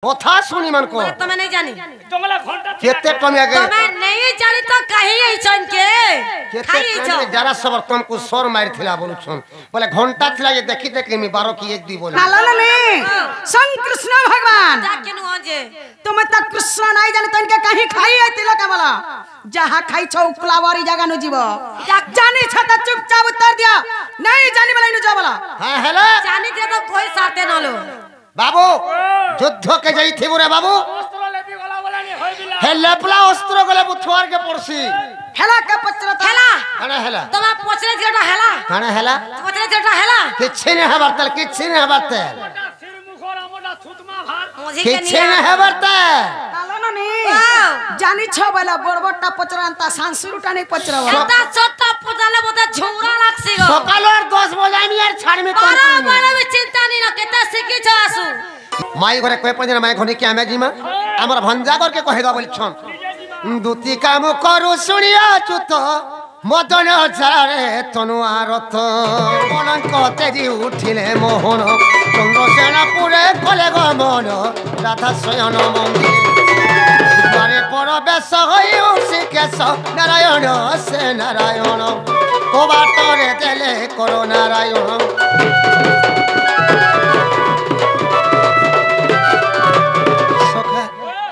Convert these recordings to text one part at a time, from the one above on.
কথা শুনি মান को तो मैं नहीं जानी जंगला घंटा केते टमिया के तो मैं नहीं जानी तो कहीं आई छन के खाई केते छो टमिया जरा सबर तुमको सोर मार थिला बोलु छन बोले घंटा थिला ये देखी देखी मी 12 की 1 2 बोले लाला ने संग कृष्ण भगवान जाके नु आजे तुम तक कृष्ण नहीं जाने तो इनके कहीं खाई है तिलक बोला जहां खाई छौ कुलावारी जगह नु जीव जानी छ त चुपचाप उत्तर दिया नहीं जानी वाला नु जा बोला हां हेला जानी दे तो कोई साथे न लो बाबू युद्ध के जाई थी बुरे बाबू अस्त्र लेबी वाला वाला नहीं होय बिला हे लेपला अस्त्र गले बुथवार के पड़सी हेला का पचरा हेला काना हेला तो मैं पूछले जेटा हेला काना हेला पूछले जेटा हेला किछि ने हबरतल किछि ने हबरतल मोटा सिर मुखर मोटा छुतमा भार मुझे के किछि ने हबरतल लाला ने जानी छ वाला बड़बड़टा पचरांता सांसुरुटा नहीं पचरा एता छोटा पूछले बोता झुमरा लागसी गो सकालर 10 बजे मी यार छाड़ में और माने में चिंता नहीं न केता सिखी छ आसु माई घरे कोई पंजन माई घनी के आमे जीमा हमर भंजा कर के कहे दा बोल छन दुती काम करू सुनिया चुत मदन हजारे तनुआरत मनंक तेजी उठिले मोहन चंद्रसेना पुरे कले गमन राधा शयन मंदिर द्वारे परवेश होई उसिकेश नारायण से नारायण कोबाटरे देले करो नारायण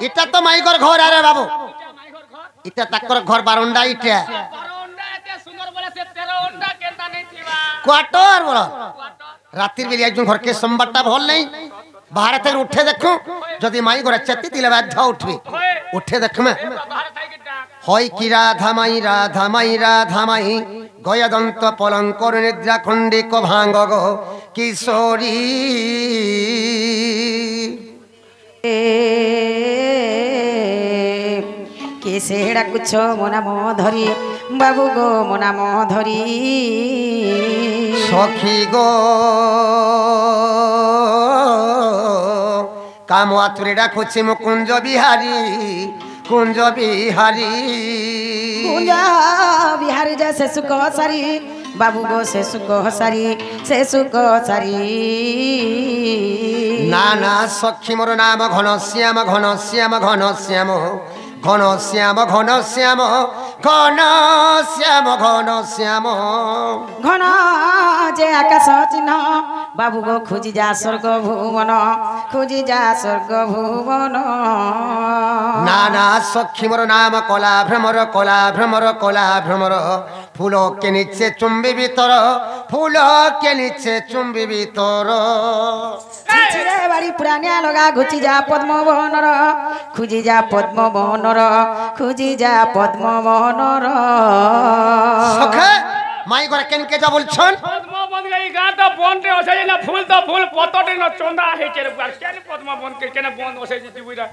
इटा तो माइकर घर आरे बाबू इटा तकर घर बारंडा इटा अंडा एते सुंदर बोले से 13 अंडा केंदा नहीं थीवा क्वार्टर बोलो रातिर बेली एकजन घर के संबट्टा भल नहीं बाहर ते उठे देखो जदी माई घर चत्ती दिले बाध्य उठबी उठे देख में बाहर थाई के डाक होय की राधा माई गयदंत पलंकर निद्रा खंडिक भांग गो किशोरी केसेड़ा कुछ मोना मो धरी बाबू गो मोना मो धरी सखी गो काम आतुरे डाकुछि मु कुंज बिहारी कुंजा बिहारी जैसे सुख सारी बाबू गो से सुख सारी नाना सखी मोर नाम घनश्याम घन जे आकाश चिन्ह बाबू गो खोजी जा स्वर्ग भुवन नाना सखी मोर नाम कला भ्रमर फूल के नीचे चुंबी भीतर छिछिरे बाड़ी पुरानिया लगा घुची जा पद्म बहनर खुजी जा पद्म बहनर सखे माई घर केन के जा बोलछन पद्म बन गई गा तो बनते ओसे ना फूल पतटे न चंदा है के केन पद्म बन के केन बन ओसे जी बुइरा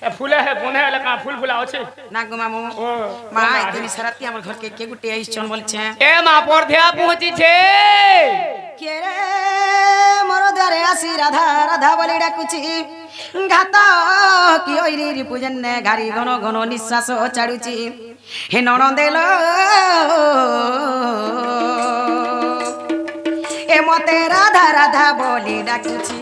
ए फूले है बने है लका फूल फुला अछि नागो मामू मां इतनी सरती हमर घर के गुटे आइस चन बोल छे ए मां परध्या पहुंची छे के रे मोर द्वारे आसी राधा बोली डाकुची घात की ओइरी रि पूजन ने घारी घन निश्वास चाडुची हे नणंदेल ए मते राधा बोली डाकुची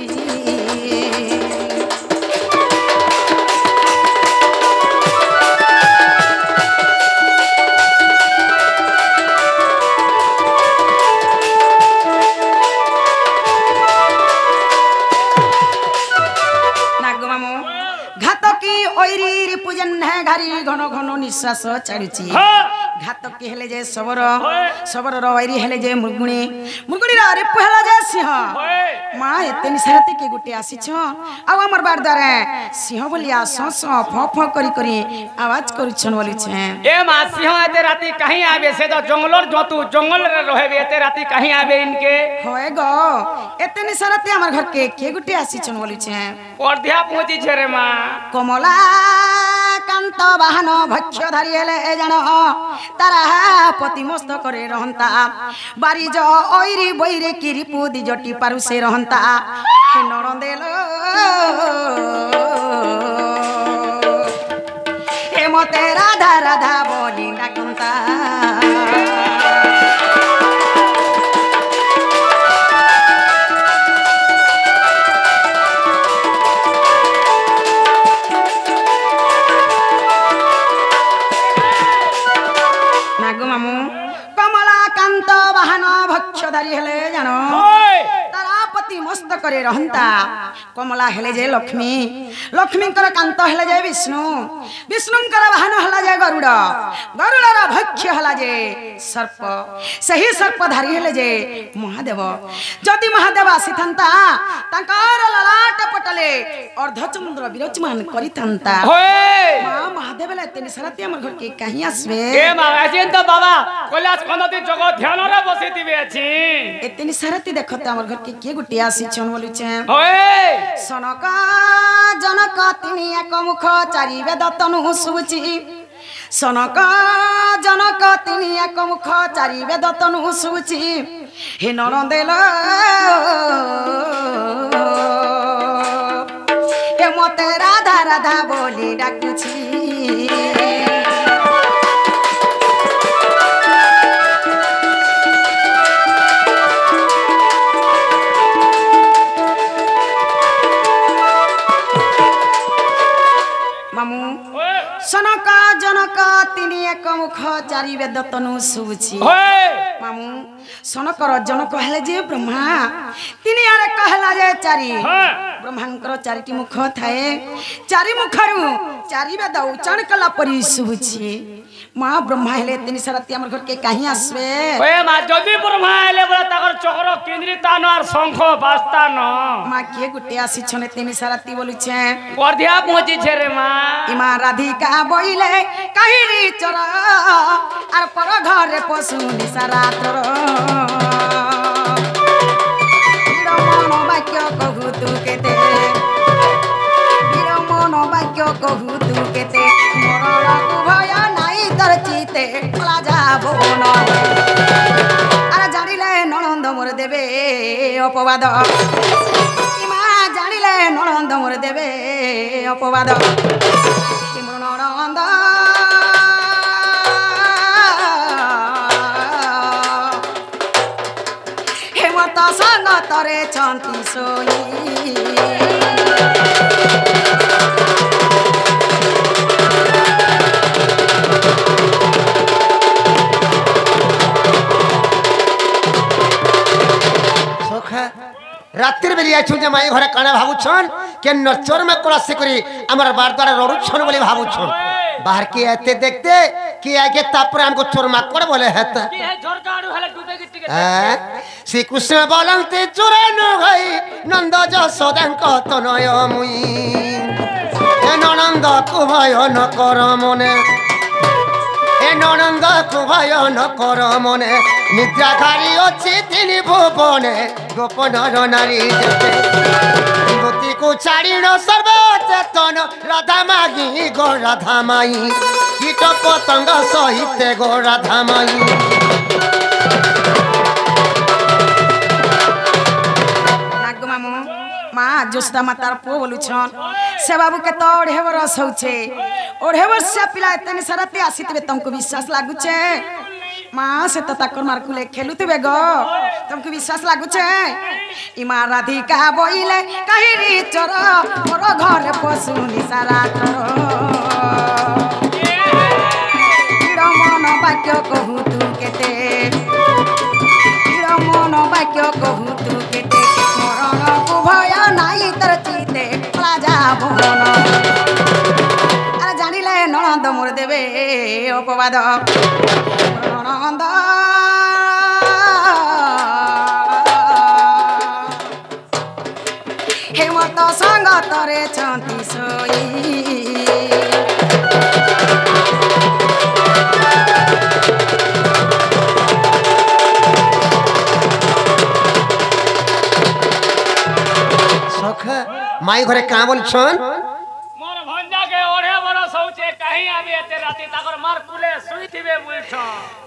घारी घन निश्वास चाडुची घातक के हेले जे सबर रवैरी हेले जे मुरगुणी रे पहला जे सिंह मां एते निसरते के गुटे आसी छ आ हमर बार द्वारा सिंह बोलिया सस फ करी आवाज करू छन बोली छे ए मां सिंह एते राती कहीं आबे से तो जंगल रे रहबे एते राती कहीं आबे इनके होए गो एते निसरते हमर घर के गुटे आसी छन बोली छे परध्या पहुंची छे रे मां कमला कांत बाहन भक्ष्य धारी हेले जान तारा पति मस्त करे रहंता बारिज ओइरी बोइरे किरी पुदी जटी पारु से रहंता हे नणंदेल हे मते राधा बोली डाकंता रूपधारी हेले जानो तारापति मस्तक रे रहंता कमला हेले जे लक्ष्मी लक्ष्मीकर कांत हेले जे विष्णु विष्णुकर वाहन हला जे गरुड़ गरुड़र भक्ष्य हला जे सर्प सही सर्पधारी हेले जे महादेव जदि महादेव आसीथंता तांकर ललाट पटले अर्धचंद्र विराजमान करिथंता मां महादेव ले तेनी सरती हमर घर के कहीं आसबे ए मां अजेन तो बाबा कैलाश कनदी जगह ध्यान रे बसितिबे अछि एतेनी सरती देखत हमर घर के गुटी आसी छन बोलु छे ओए सनक जनक तिनी एक मुख चारि वेद तनु सुबुची सनक जनक तिनी एक मुख चारि वेद तनु सुबुची हे नरदेल हे मते राधा राधा बोली डाकुची सनक जनक तिनी एक मुख चारि वेद तनु सुबुची मामू सनकर जनक हेले जे ब्रह्मा तिनी आरे कहला जे चारि ब्रह्मांकर चारिटी मुख थाए चारि मुखरु चारि वेद उच्चारण कला परि सुबुची मां ब्रह्मा हेले तिनी सरती हमर घर के काहे आसबे ओए मां जदी ब्रह्मा हेले बला ताकर चक्र केंद्री तान और शंख बाजता न मां के गुटे आसी छने तिनी सरती बोलु छे परधिया पहुंची छे रे मां इमा राधिका बोइले काहिरी चर आर पर घर पशु निसरातर मन वाक्य कहू तू केते मन वाक्य कहू तू केते मरण को भय नाई तर चिते पला जाबो न आरे जानिले ननंद मोर देबे अपवाद इमा जानिले ननंद मोर देबे अपवाद ननंद हेमत संग तरे छंती सोई रात्रि बेली आइछु जे माई घरे काना भाबुछन के नचर में कोरासी करी हमर बार द्वारा रडुछन बोली भाबुछन बाहर के आते देखते कि आगे तापर हमको चोर माकड़ बोले हेत की है झरकाड़ू हले डूबे गिट्टी के श्री कृष्ण बोलंते चोरे न गई नंद जशोदांक तनय मुई ए ननंद को भय न कर मने ए ननंद को भय न कर मने निद्राधारी अछि तिनि भुवने गोपन नारी धोती को चारिण सर्वचेतन राधा मागी गो राधा माई कीट पतंग सहित गो राधा माई नाग मामू माँ जोस्ता मातार पो बोलु छन से बाबू के तो ओढ़े बरस होछे ओढ़े वर्ष पिला तने सरते आसीतबे तुमको विश्वास लागु छे माँ से तो ताकर मारकुले खेलुतबे गो तुमको विश्वास लागु छे इमा राधिका बोइले काहिरी चोर मोर घर पशु निसारातर मन वाक्य कहू तू केते मन वाक्य कहू तू केते मरण को भय नाई तर चिते पला जाबो न अरे जानिले ननंद मोर देबे अपवाद ननंद हेमत संग तरे छंती सोई माई घरे का बोल छन मोर भंजा के ओढ़े बरस होचे कहीं आबे एते राती ताकर मार कुले सुइथिबे बुइछ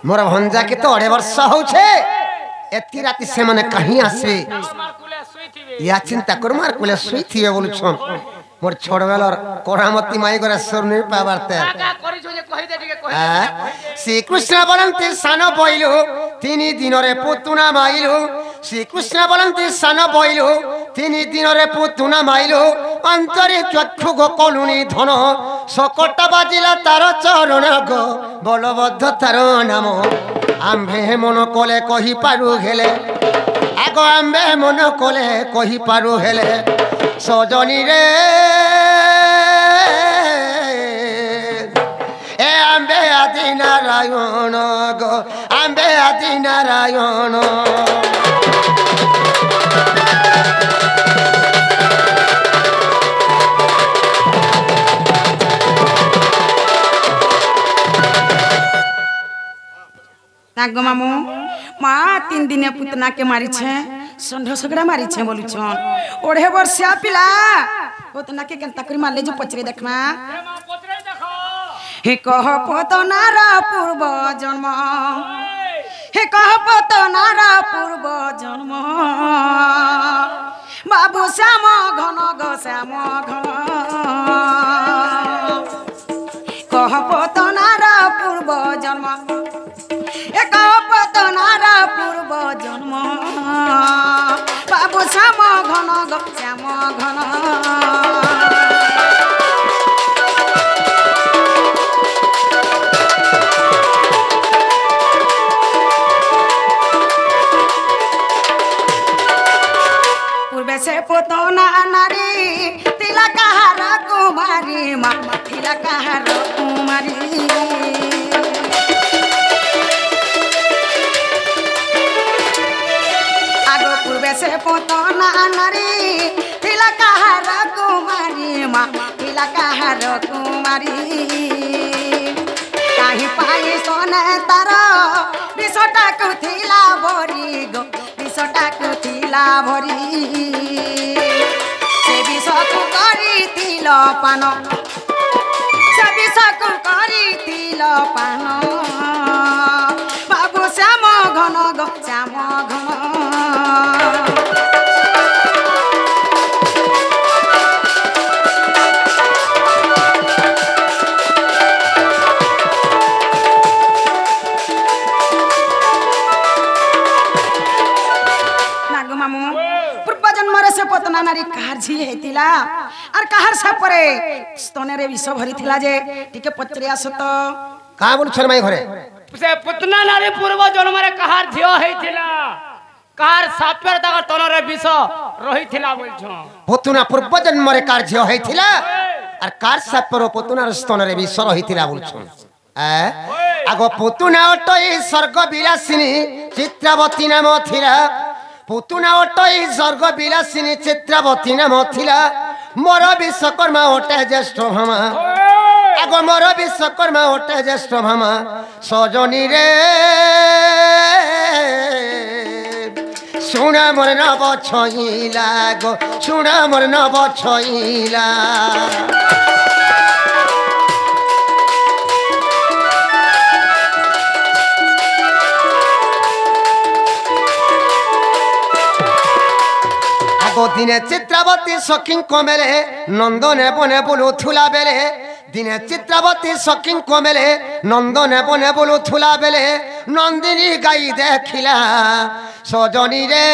मोर भंजा के तो 2.5 वर्ष होछे एती राती से मने कहीं आसे मार कुले सुइथिबे या चिंता कर मार कुले सुइथिबे बोल छन मोर छोड़वेलर कोरामती माई घरे सुर नहीं पावरते का करि जो जे कहि दे ठीक कहि श्री कृष्ण बोलंते सान बइलु 3 दिन रे पुतुना माइलु श्री कृष्ण बोलंते सान बइलु 3 दिन रे पुतुना माइलु अंतरे चक्षु गो कलुनी धन सकट बाजिला तार चरण गो बलबद्ध तार नाम आम्भे मन कोले कहि पारु गेले आगो आंबे मन कोले कही पारु हेले सजनी रे ए आंबे आदि नारायण गो आंबे आदि नारायण नागो मामू माँ 3 दिन पुतना के मारी छे संढ सगड़ा मारी छे बोलू छन ओढ़े वर्षा पिला पुतना के केनता करी मारले जो पचरे देखना हे कह पतनारा पूर्व जन्म हे कह पतनारा पूर्व जन्म बाबू श्याम घन गो श्याम घन कह पतनारा पूर्व जन्म एक पतनारा पूर्व जन्म बाबू श्याम घन गो श्याम घन पूर्वे से पोतना नारी तिला कहार कुमारी माँ तिला कहार कुमारी पूर्वे से पोतना नारी तिला कहार कुमारी माँ तिला कहार कुमारी कहीं पाई सोने तार विषटा कुथिला भरी गो विषटा कुथिला भरी से विष को करी तिल पान से विष को करी तिल पान बाबू श्याम घन गो श्याम घन पतना नारी कहार झी हेतिला आर कहार सापरे स्तने रे विष भरी थिला जे टिके पचरे आसो तो का बोल छर माई घरे से पतना नारी पूर्व जन्म रे कहार झियो हेतिला कहार सापर तक तन रे विष रहिथिला बोल छ पतुना पूर्व जन्म रे कार झियो हेतिला आर कार सापर पतुना रे स्तने रे विष रहिथिला बोल छ आगो पतुना अटई स्वर्ग विलासिनी चित्रावती नाम थिला पुतुना ओटई स्वर्ग विलासिनी चित्रावती नाम थिला मोर विश्वकर्मा ओटे ज्येष्ठ भामा आगो मोर विश्वकर्मा ओटे ज्येष्ठ भामा सजनी रे सुना मोर नब छइला गो सुना मोर नब छइला दिने चित्रावती सखी कमेले नंदने बने बोलू थुला बेले दिने चित्रावती सखी कमेले नंदने बने बोलू थुला बेले नंदिनी गाई देखिला सजनी रे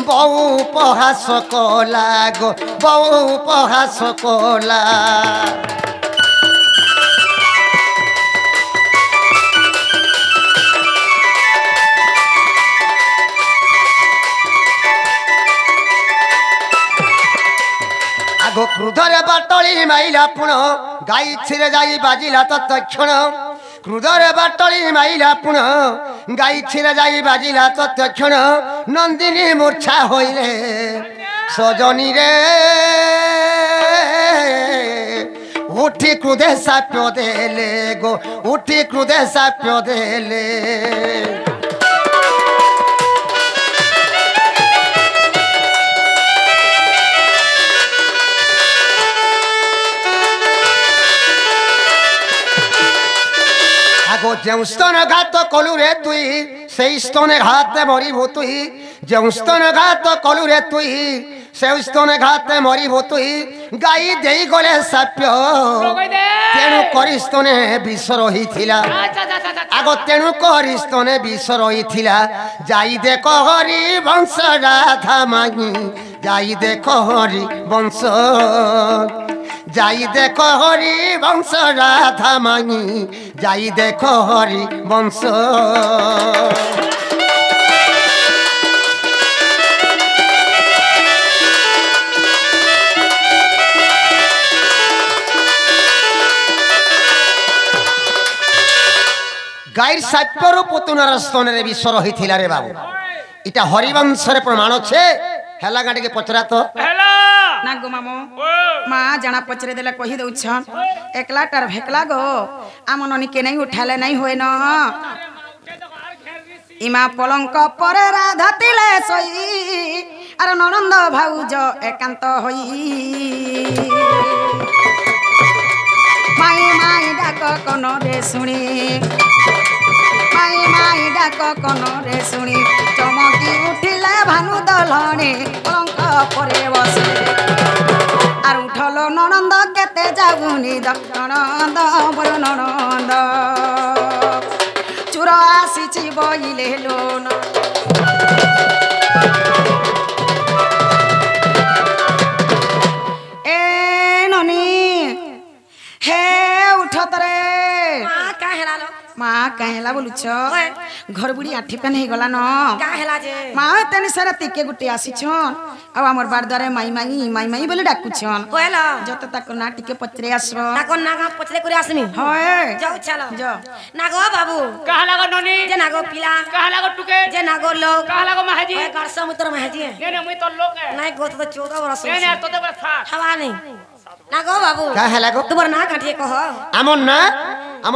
बहु उपहास कला गो बहु उपहास कला आगो क्रुधरे बाटली माइला पुण गाई छिरे जाई बाजिला तत्क्षण क्रुधरे बाटली माइला पुण गाई छिरे जाई बाजिला तत्क्षण नंदिनी मूर्छा होइले सजनी रे उठी क्रुधे साप्य देले गो उठी क्रुधे साप्य देले जो स्तन घात कलु रे तुई से स्तन घात मरिबो तुई जो स्तन घात कलु रे तुई से स्तन घात मरिबो तुई गाई देई गले साप्य तेणु करी स्तने विष रहिथिला आगो तेणु करी स्तने विष रहिथिला जाई देख हरि वंश राधा मागी जाई देख हरि वंश जाई देखो हरि वंश राधा मांगी जाई देखो हरि वंश গাইর সাপ্যরু পুতুনার স্তনের বিষ রহিছিলা রে বাবু এটা হরিবংশের প্রমাণ আছে হেলা গাঁটিকে পচরা তো হেলা না গো মামু মা জানা পচরে দেলে কহি দউছ একলাটার ভেকলা গো আমননি কে নাই উঠালে নাই হয় ন ইমা পলঙ্ক পরে রাধা তিলে সই আর ননন্দ ভাউজ একান্ত হই মাই মাই ডাক কোন রে শুনি মাই মাই ডাক কোন রে শুনি চমকি উঠিলে ভানু দলনে পলঙ্ক পরে বসে আর উঠল ননন্দ কেতে যাগুনি ননন্দ বড় ননন্দ চুর আসিছি বইলে লোন এ ননি হে উঠ তরে মা কাহেলা বলুছ ঘর বুড়ি আঠি পেন হয়ে গলা ন মা তেনে সারা তিকে গুটি আসিছন আর আমার বারদারে মাই মাই বলে ডাকুছন যত তাক না টিকে পচরে আসব তাক না পচরে করে আসমি হয় যাও চলো যাও না গো বাবু কাহা লাগো ননি যে না গো পিলা কাহা লাগো টুকে যে না গো লোক কাহা লাগো মাহাজি গাড় সমুদ্র মহাজি নে মুই তোর লোক নাই গো তো 14 বরস নে তোতে বড় থা খাওয়া নেই না গো বাবু কা হেলা গো তোমার না কাটিয়ে কহ আমন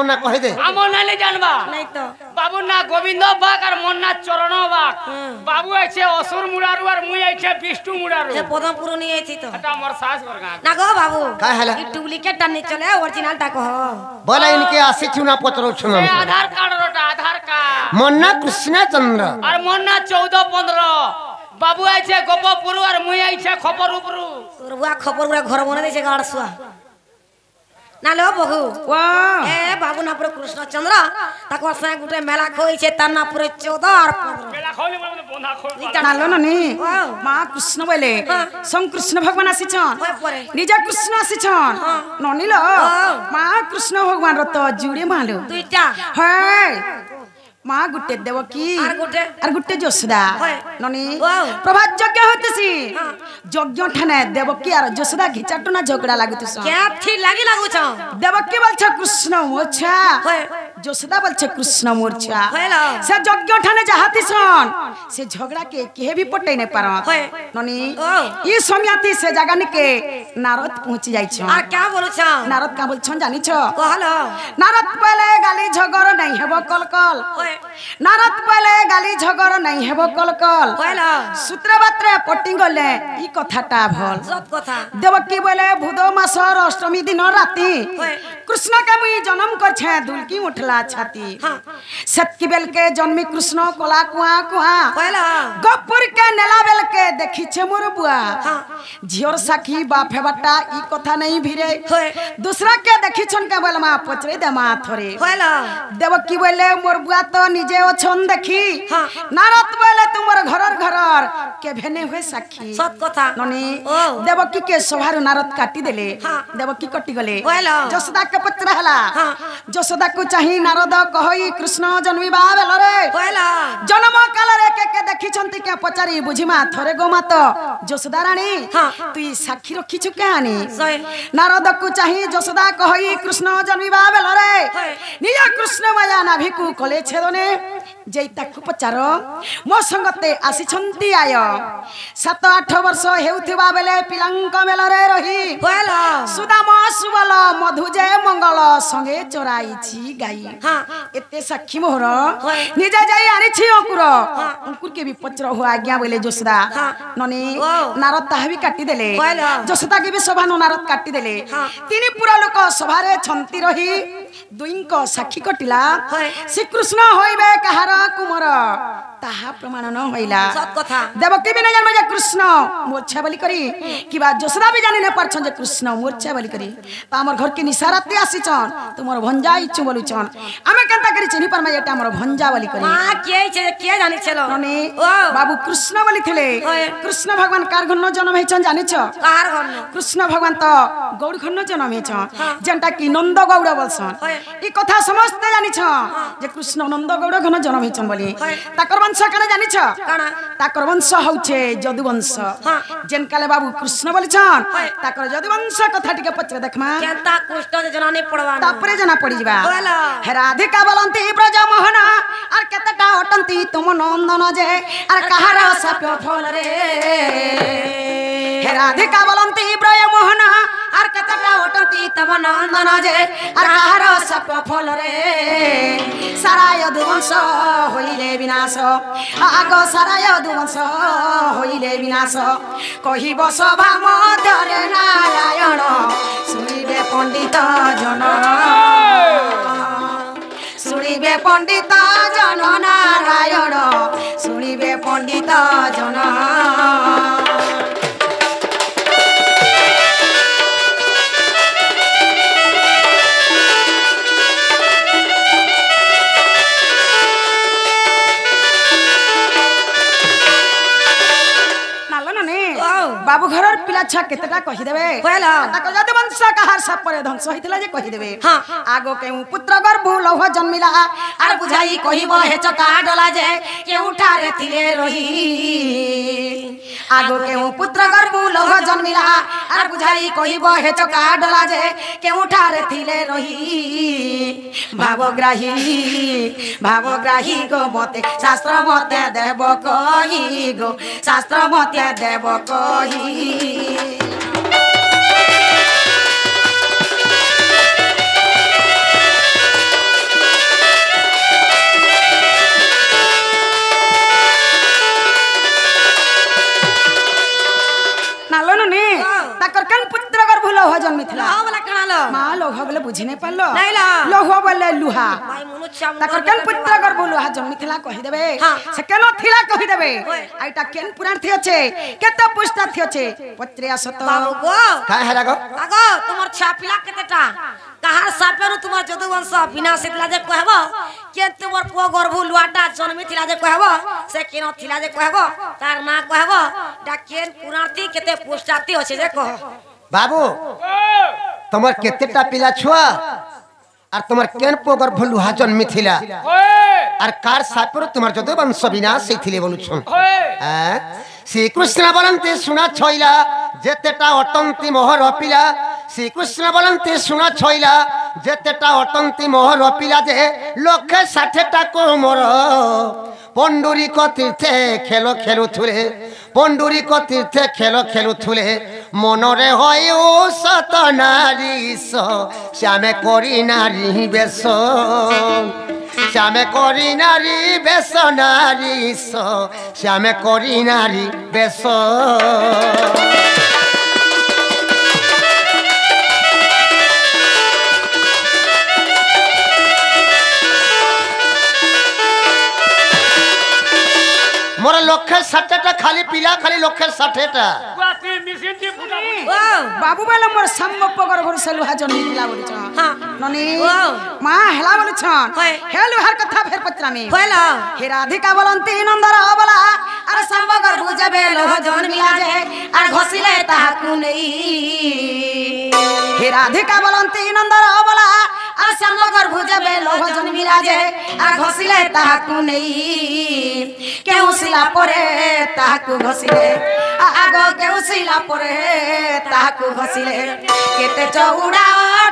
না কহে দে আমন নালে জানবা নাই তো বাবু না গোবিন্দ বাগ আর মোর না চরণ বাগ বাবু আছে অসুর মুড়ারু আর মুই আছে বিষ্ণু মুড়ারু যে পদমপুর নিয়ে আইছি তো এটা মোর সাস বরগা না গো বাবু কা হেলা এই ডুপ্লিকেট টা নিয়ে চলে অরিজিনাল টা কহ বলে ইনকে আসিছু না পচরছু না এ আধার কার্ড রটা আধার কার্ড মন না কৃষ্ণচন্দ্র আর মোর না 14 15 বাবু আছে গোপপুর আর মুই আছে খপরপুর তোর বুয়া খবর গুলা ঘর বনে দিছে গাড় সুয়া না লো বহু ওয়া এ বাবু না পুরো কৃষ্ণচন্দ্র তাকো সঙ্গে গুটে মেলা কইছে তার না পুরো 14 আর 15 বেলা খাওলি মানে বন্ধা খোল জানালো ননি ওয়াও। মা কৃষ্ণ বলে সং কৃষ্ণ ভগবান আসিছন হয় পরে নিজা কৃষ্ণ আসিছন ননিল মা কৃষ্ণ ভগবান রত জুড়ে মালো দুইটা হয় মা গুটে দেবকি আর গুটে যশোদা হয়। ননি ওয়াও। প্রভাত যজ্ঞ হতেছি যজ্ঞ ঠানে দেবকি আর যশোদা ঘিচাটনা ঝগড়া লাগুতছ क्या ठीक लागी लागुछ দেবকি বলছে কৃষ্ণ মোরছা হয়। যশোদা বলছে কৃষ্ণ মোরছা হইলো। সে যজ্ঞ ঠানে যাহাতিছন সে ঝগড়া কে কেহে भी পটাই নাই পারত হয়। ননি ও। ই সমিয়াতি সে জায়গা নিকে নারদ পৌঁছি যাইছ আর क्या बोलुछ নারদ কা বলছন জানিছ कहलो নারদ বলে গালি ঝগড় নাই হেব কলকল হয়। নারদ বলে গালি ঝগড় নাই হেব কলকল হইলো। সূত্রবাত্রে পটি গলে ই কথাটা ভল সত কথা দেবকী বলে ভুদ মাসর অষ্টমী দিন রাতি হয়। কৃষ্ণ কে মুই জন্ম করছে দুলকি উঠলা ছাতি হ্যাঁ। সেতকি বেল কে জন্মি কৃষ্ণ কলা কুয়া কুয়া হইলো। গপুর কে নেলা বেল কে দেখিছে মোর বুয়া হ্যাঁ। ঝিওর সাখী বাপ হেবাটা ই কথা নাই ভিরে হয়। दूसरा के देखिछन के बोल मा पचरे दे मा थरे হইলো। देवकी बोले मोर बुआ तो निजे ओछन देखी हाँ। नारद बोले तुमर घरर के भेने हुए साखी সত কথা ननी ओ। देवकी के सभार नारद काटी देले हाँ। देवकी कटी गले হইলো। जसोदा के पत्र हला हाँ। जसोदा को चाही नारद कहई कृष्ण जन्मिबा बेल रे হইলো। जन्म काल रे के देखिछंती के पचारी बुझिमा थरे गोमात जसोदा रानी हाँ। तुई साक्षी रखिछु केहानी सही। नारद को चाही जसोदा कहई कृष्ण जन्मिबा बेल रे হয়। निज कृष्ण माया नाभिकु कले छेदने जेई ताकु पचार मो संगते आसीछंती आय 7-8 वर्ष हेउथिबा बेले पिलांक बेल रे रही হইলো। सुदाम सुबल मधुजे मंगल संगे चोराइछि गाई हाँ। एते साक्षी मोहर হয়। निजे जाई आनिछि अंकुर अंकुर के भी पचर हो आज्ञा बोले जसोदा हाँ। ननी ओ। नारद ताहा भी काटी देले হইলো। जसोदा के भी सभा नारद काटी देले हाँ। तिनी पूरा लोक सभारे छंती रही दुईंक साक्षी कटिला হয়। श्रीकृष्ण होइबे कहार कुमर ताहा प्रमाण न होइला সত কথা देवकी भी न जानबे जे कृष्ण मोर्छा बलि करी किबा जसोदा भी जानि न पारछन जे कृष्ण मोर्छा बलि करी त हमर घर के निसाराते आसीछन तुमर भंजा इच्छु बोलुछन आमे केनता करी चिनी परमे एटा हमर भंजा बलि करी মা কে ছে কে জানি ছিল ननी ও बाबू कृष्ण बलि थिले হয়। कृष्ण भगवान कार घन्न जन्म हेछन जानिछ কার ঘর कृष्ण भगवान तो गौड़ खन्न जन्म हेछन जेनटा कि नंद गौड़ बोलछन হয়। ई कथा समस्त जानिछ जे कृष्ण नंद गौड़ घन जन्म हेछन बोली হয়। ताकर वंश वंश कने जानि छ काना ताकर वंश होछे यदु वंश हां जेन काले बाबू कृष्ण बोलिछन ताकर यदु वंश कथा टिके पचरे देखमा केनता कुष्ठ जे जना नै पड़वा तापरे जना पड़ी जिबा बोला हे राधिका बोलंती ब्रज मोहन आर केतटा अटंती तुम नंदन जे आर कहार साप्य फल रे हे राधिका बोलंती ब्रज मोहन आर केतटा अटंती तुम नंदन जे आर कहार साप्य फल रे सारा यदुवंश होइले विनाश आगो सारा यदुवंश होइले विनाश कहिब सभा मध्यरे नारायण सुनिबे पंडित जन सुनिबे पंडित जन नारायण सुनिबे पंडित जन बाबू घरर पिला छा केतटा कहि देबे बोला ताको जद वंश कहार सब पर ध्वंस होइतला जे कहि देबे हां आगो केउ पुत्र गर्भ लौह जन्मिला आर बुझाई कहिबो हे चका डला जे केउ ठारे थिले रही आगो केउ पुत्र गर्भ लौह जन्मिला आर बुझाई कहिबो हे चका डला जे केउ ठारे थिले रही भावग्राही गो मते शास्त्र मते देव कहि गो शास्त्र मते देव कहि नालनने ताकर कन पुत्र गर्भ लौह जन्मिथिला हां वाला कणालो मां लौह बोले बुझि नै पालो नैला लौह बोले लुहा भाई मनुष्य ताकर कन पुत्र गर्भ लुहा जन्मिथिला कहि देबे हां से केनो थिला कहि देबे आइटा केन पुराण थि अछि केते पुष्टा थि अछि पत्रे असत बाबू गो काय है लागो आगो तुमर छापिला केतेटा कहार सापेनु तुमर यदुवंश विनाश थिला जे कहबो के तुमर पो गर्भ लुआटा जन्मी थिला जे कहबो से केनो थिला जे कहबो तार ना कहबो डा केन पुराण थि केते पुष्टाती अछि जे कह बाबू तुम्हार केतेटा पिला छुआ और तुम्हार केन पोगर भलुहा जन्मी थिला और कार सापर तुम्हार जदो वंश विनाश सेथिले बोलु छन श्री कृष्ण बोलंते सुना छइला जेतेटा अटंती मोहर पिला श्री कृष्ण बोलंते सुना छइला जेतेटा अटंती मोहर पिला जे लक्षे 60टा को मोर पंडुरी को तीर्थे खेलो खेलु थुले पंडुरी को तीर्थे खेलो खेलु थुले मनरे होय ओ सत नारी सो श्यामे करी नारी बेस श्यामे करी नारी बेस नारी सो श्यामे करी नारी बेस मोर लक्षे 60टा खाली पिला खाली लक्षे 60टा बाती मिसिन ती फुटा बाबू वाला मोर सम्मप घर घर से लुहा जन्मिथिला बोलि छ हां ननी मां हेला बोलि छन हेलु हर कथा फेर पत्रा में बोला हे राधिका बोलंती नंदर बोला अरे सम्मगर बुझबे लोह जन्मिला जे आर घसिले ताकू नहीं हे राधिका बोलंती नंदर बोला अरे सम्मगर बुझबे लोह जन्मिला जे आर घसिले ताकू नहीं केउ सिला परे ताकू घसिले आगो केउ सिला परे ताकू घसिले केते चौड़ा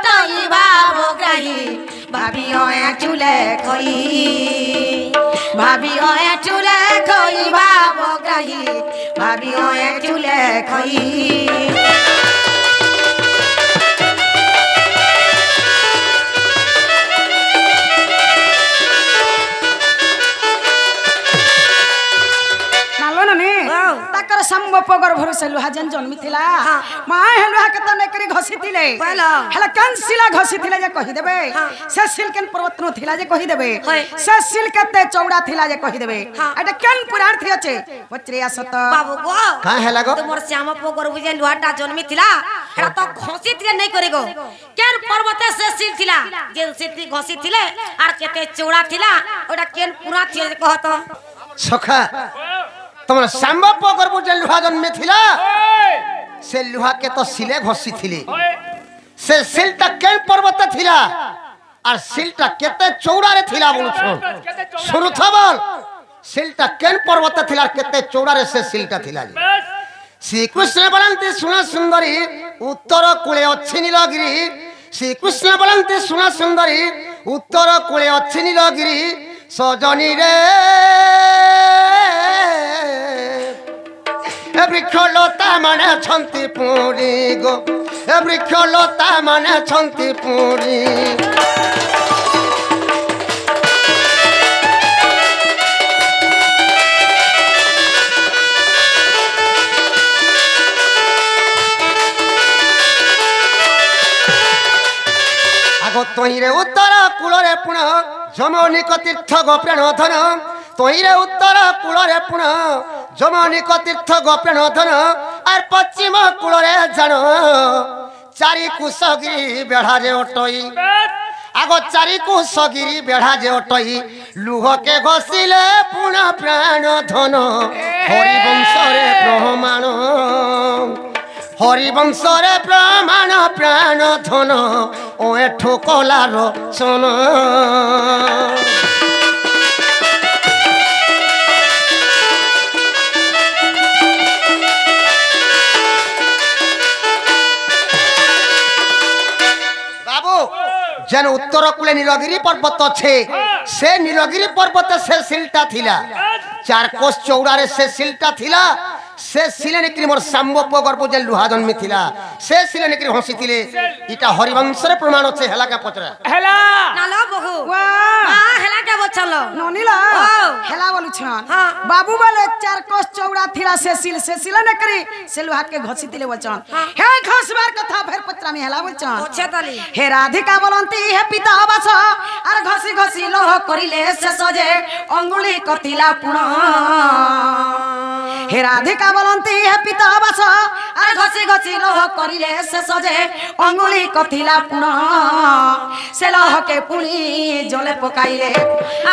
टई बाबो ग्राही भाबियो ए चुले खई भाबियो ए चुले खई बाबो ग्राही भाबियो ए चुले खई ताकर सम्भव पगर भरोसे लुहा जन जन्मी थिला मां हेलुहा के त नेकरी घसी थिले हेला कन सिला घसी थिले जे कहि देबे से सिल केन पर्वतनो थिला जे कहि देबे से सिल केते चौड़ा थिला जे कहि देबे एटा केन पुराण थि अछि बचरे असत बाबू गो का है लागो तुमर श्याम पगर बुझे लुहाटा जन्मी थिला हेला तो घसी थिले नै करेगो केन पर्वते से सिल थिला जेन सिद्धि घसी थिले आर केते चौड़ा थिला ओटा केन पुराण थि कहत सखा तुमर सांबा पगर बुझे लुहा जन्मे थिला से लुहा के तो सिले घसी थिले से सिलटा केन पर्वत थिला और सिलटा केते चौड़ा रे थिला बोलु छ शुरू थबल सिलटा केन पर्वत थिला केते चौड़ा रे से सिलटा थिला जी श्रीकृष्ण बोलते सुना सुंदरी उत्तर कूले अच्छी नीलगिरी श्रीकृष्ण बोलते सुना सुंदरी उत्तर कूले अच्छी नीलगिरी सजनी रे वृक्षलता माने छंती पुरी गो वृक्षलता माने छंती पुरी तोईरे उत्तर कूलरे पुण जमनिक तीर्थ गोप्रेण धन तोईरे उत्तर कूलरे पुण जमनिक तीर्थ गोप्रेण धन आर पश्चिम कूलरे जान चारि कुशगिरी बेढ़ा जे अटई आगो चारि कुशगिरी बेढ़ा जे अटई लुह के घसिले पुण प्राण धन हरिवंश रे प्रमाण हरिवंश रे प्रमाण प्राण धन ओ एठो कलार सोन बाबू जन उत्तर कूले नीलगिरी पर्वत छे से नीलगिरी पर्वत से सिलटा थिला 4 कोस चौड़ा रे से सिलटा थिला से सिले निकरी मोर संभव गर्भ जे लुहा जन्मी थिला से सिले निकरी हंसी थिले इटा हरिवंश रे प्रमाण छे हेला का पचरा हेला नालो बहु वाह हां हेला के बचलो नोनीला हेला बोलु छन बाबू बोले 4 कोस चौड़ा थिला से सिले निकरी से लुहा के घसी थिले बचन हे घसबार कथा फेर पचरा में हेला बोलचन ओछे तली हे राधिका बोलंती हे पिता बस आर घसी घसी लोह करिले से सजे अंगुली कथिला पुण हे राधिका बोलंती हे पिता बस आर घसी घसी लोह करिले से सजे अंगुली कथिला पुण से लोह के पुणी जले पकाइले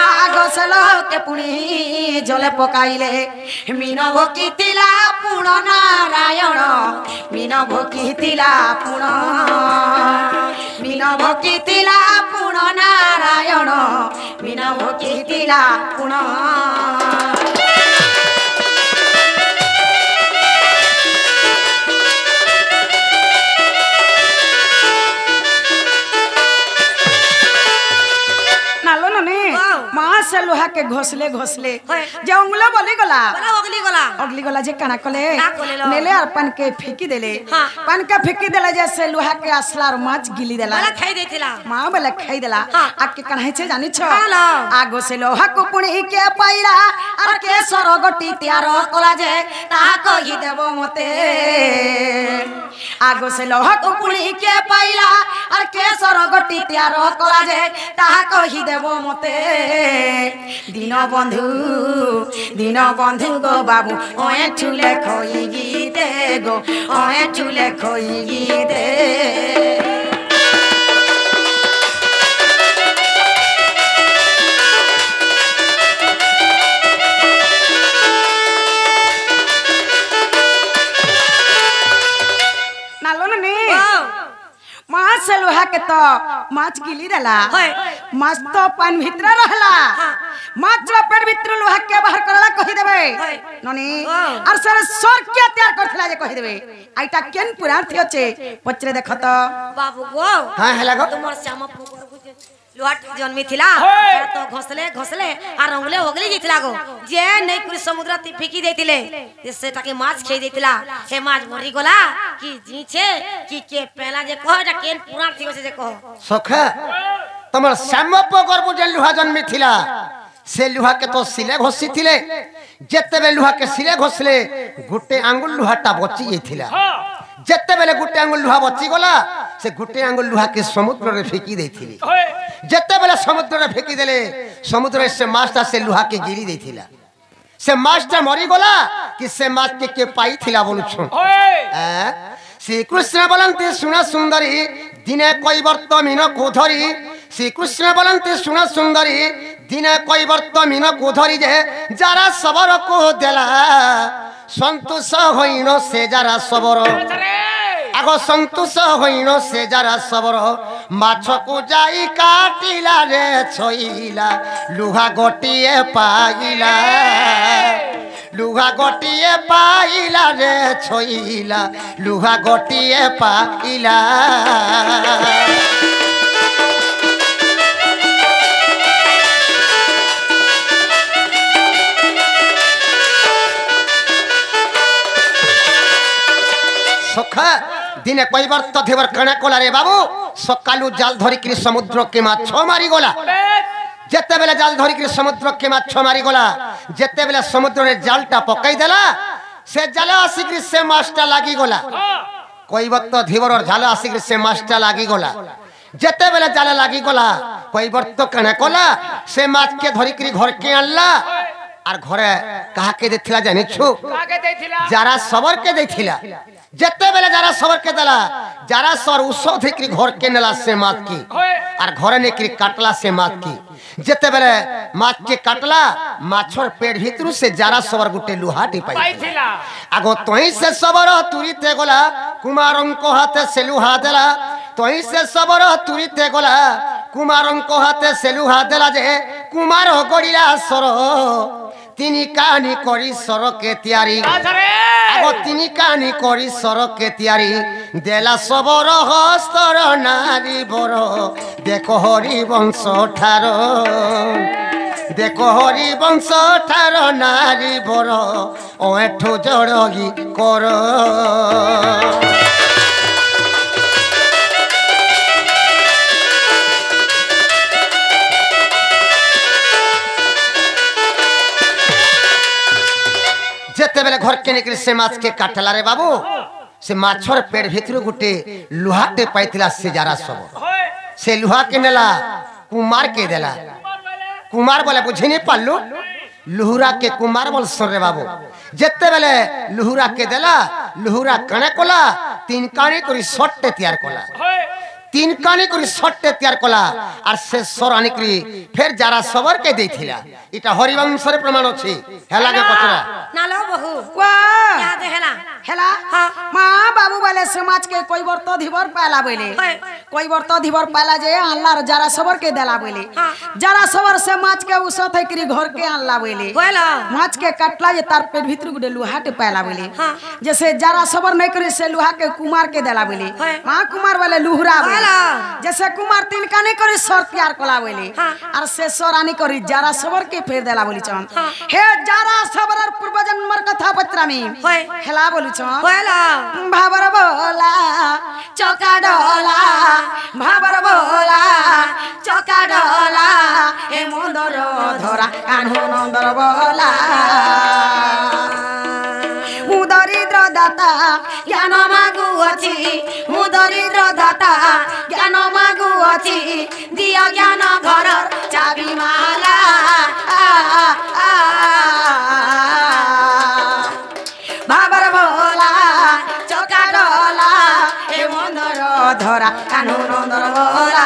आग से लोह के पुणी जले पकाइले मीन भोकितिला पुण नारायण मीन भोकितिला पुण मीन भोकितिला पुण नारायण मीन भोकितिला पुण माँ से लोहा के घोसले घोसले जे उंगला बोली गला अगली गला जे काना कले नेले और पन के फेंकी देले पन के फेंकी देले जैसे लोहा के असला और माछ गिली देला मला खाई देथिला माँ बोले खाई देला आके कन्है छे जानि छ आगो से लोहा को पुणी के पाइला और के सरगटी त्यार कला जे ता कहि देबो मते आगो से लोहा को पुणी के पाइला और के सरगटी त्यार कला जे ता कहि देबो मते दिन बंधु गो बाबू ओए ठुले खोई गीते गो ओए ठुले खोई गीते माछ से लोहा के तो माछ गिली देला माछ तो पान भीतर रहला माछ पेट भीतर लोहा के बाहर करला कहि देबे ननी और सर स्वर के तैयार करथला जे कहि देबे आइटा केन पुराण थी होचे पचरे देख तो बाबू गो हां हेला गो तुमर श्याम पुकर बुझे लोहाट जन्मी थिला तो घसले आर अंगले होगली जितला गो जे नै कुरी समुद्र ती फेकी देतिले से ताके माछ खेई देतिला हे माछ मरी गला कि जी छे कि के पहला जे कहटा केन पुराण थी होचे जे कहो सखा तमर श्यामप गर्भ जे लुहा जन्मी थिला से लुहा के तो सिले घोसी थिले जेते बे लुहा के सिले घोसले गुटे आंगुल लुहाटा बची गइथिला जेते बेले गुटे आंगुल लुहा बची गला से गुटे आंगुल लुहा के समुद्र रे फेकी देथिली जेते बेले समुद्र रे फेकी देले समुद्र से माछटा से लुहा के गिरी देथिला से माछटा मरी गला कि से माछ के पाई थिला बोलु छु श्री कृष्ण बोलंते सुना सुंदरी दिने कैवर्त मीन कोधरी श्री कृष्ण बोलंते सुना सुंदरी दिने कैवर्त मीन कोधरी जे जारा सबर को देला संतोष होइनो से जारा सबर आगो संतोष होइनो से जारा सबर माछ को जाई काटिला रे छोइला लुहा गोटिए पाइला लुहा गोटिए पाइला रे छोइला लुहा गोटिए पाइला सखा दिने कोई बार तथेवर कणा कोला रे बाबू सकालू जाल धरिक समुद्र के माछ मारी गला जेते बेले जाल धरिक समुद्र के माछ मारी गला जेते बेले समुद्र रे जालटा पकाई देला से जाल आसिक से माछटा लागी गला कोई वक्त धीवर और जाल आसिक से माछटा लागी गला जेते बेले जाल लागी गला कोई वक्त कणा कोला से माछ के धरिक घर के आनला और घरे कहा के देथिला जानि छु काके देथिला जारा सबर के देथिला जेते बेले जारा सबर के देला जारा सर उसो धिकरी घर के नेला से मात की और घरे नेकरी काटला से मात की जेते बेले मात के काटला माछर पेट भीतर से जारा सबर गुटे लुहाटी पाइथिला आगो तोई से सबर तुरीते गोला कुमारन को हाथे से लुहा देला तोई से सबर तुरीते गोला कुमारन को हाथे से लुहा देला जे कुमार गड़िला सर तिनी कानी करी सर के तैयारी आगो तिनी कानी करी सर के तैयारी देला सबर हस्तर नारी बर देखो हरि वंश ठार देखो हरि वंश ठार नारी बर ओ एठो जड़गी कर जेते बेले घर के निकली से माछ के काटला रे बाबू से माछर पेट भीतर गुटे लुहाटे पाइतिला से जारा सब से लुहा के नेला कुमार के देला कुमार बोले बुझे नहीं पालू लुहुरा के कुमार बोल सुन रे बाबू जेते बेले लुहुरा के देला लुहुरा कणे कोला तीन कानी करी सट्टे तैयार कोला तीन कानी करी सट्टे तैयार कोला और से सरानी करी फिर जारा सबर के देथिला इटा हरिवंश रे प्रमाण अछि हेला के पचरा नालो बहू वाह याद हेला हेला माँ बाबू वाले समाज के कोई बार तो धीवर पाला बोले कोई बार तो धीवर पाला जे अल्लाह जरा सबर के देला बोले जरा सबर से माछ के उसत है करी घर के अल्लाह बोले बोला माछ के काटला जे तार पेट भीतर गुडे लुहाटे पाला बोले जैसे जरा सबर नहीं करे से लुहा के कुमार के देला बोले माँ कुमार वाले लुहरा बोले जैसे कुमार तीन का नहीं करे सर तैयार कोला बोले और से सरानी करी जरा सबर के फेर देला बोली चन हे जरा सबर पूर्व जन्म कथा पत्रा में हेला बोली बोला भाबर बोला चौका डोला भाबर बोला चौका डोला हे मुंदर धरा कान्हो नंदर बोला मुदरिद्र दाता ज्ञान मागुअछि मुदरिद्र दाता ज्ञान मागुअछि दिया ज्ञान घर चाबी माला बाबर बोला चौका डोला हे मंदर धरा कान्हो नंदर बोला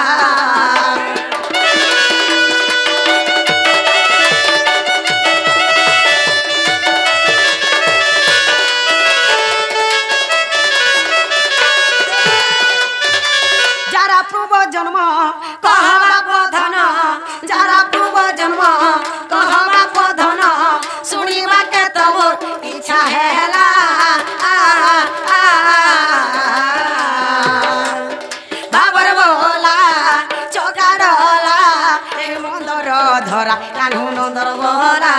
जरा पूर्व जन्म कहवा पधन जरा पूर्व जन्म कहवा पधन सुनिबा के तब इच्छा हेला बाबर बोला चौका डोला हे मंदर धरा कान्हो नंदर बोला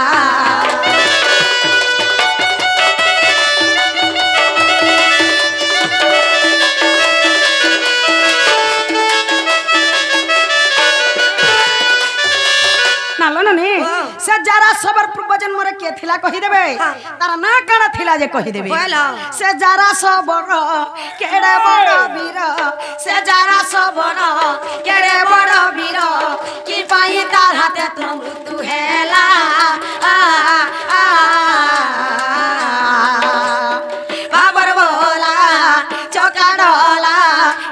से जरा सबर पूर्व जन्म रे के थिला कहि देबे तारा ना काना थिला जे कहि देबे से जरा सबर केड़े बड़ वीर से जरा सबर केड़े बड़ वीर की पाई तार हाथे तू मृत्यु हेला बाबर बोला चौका डोला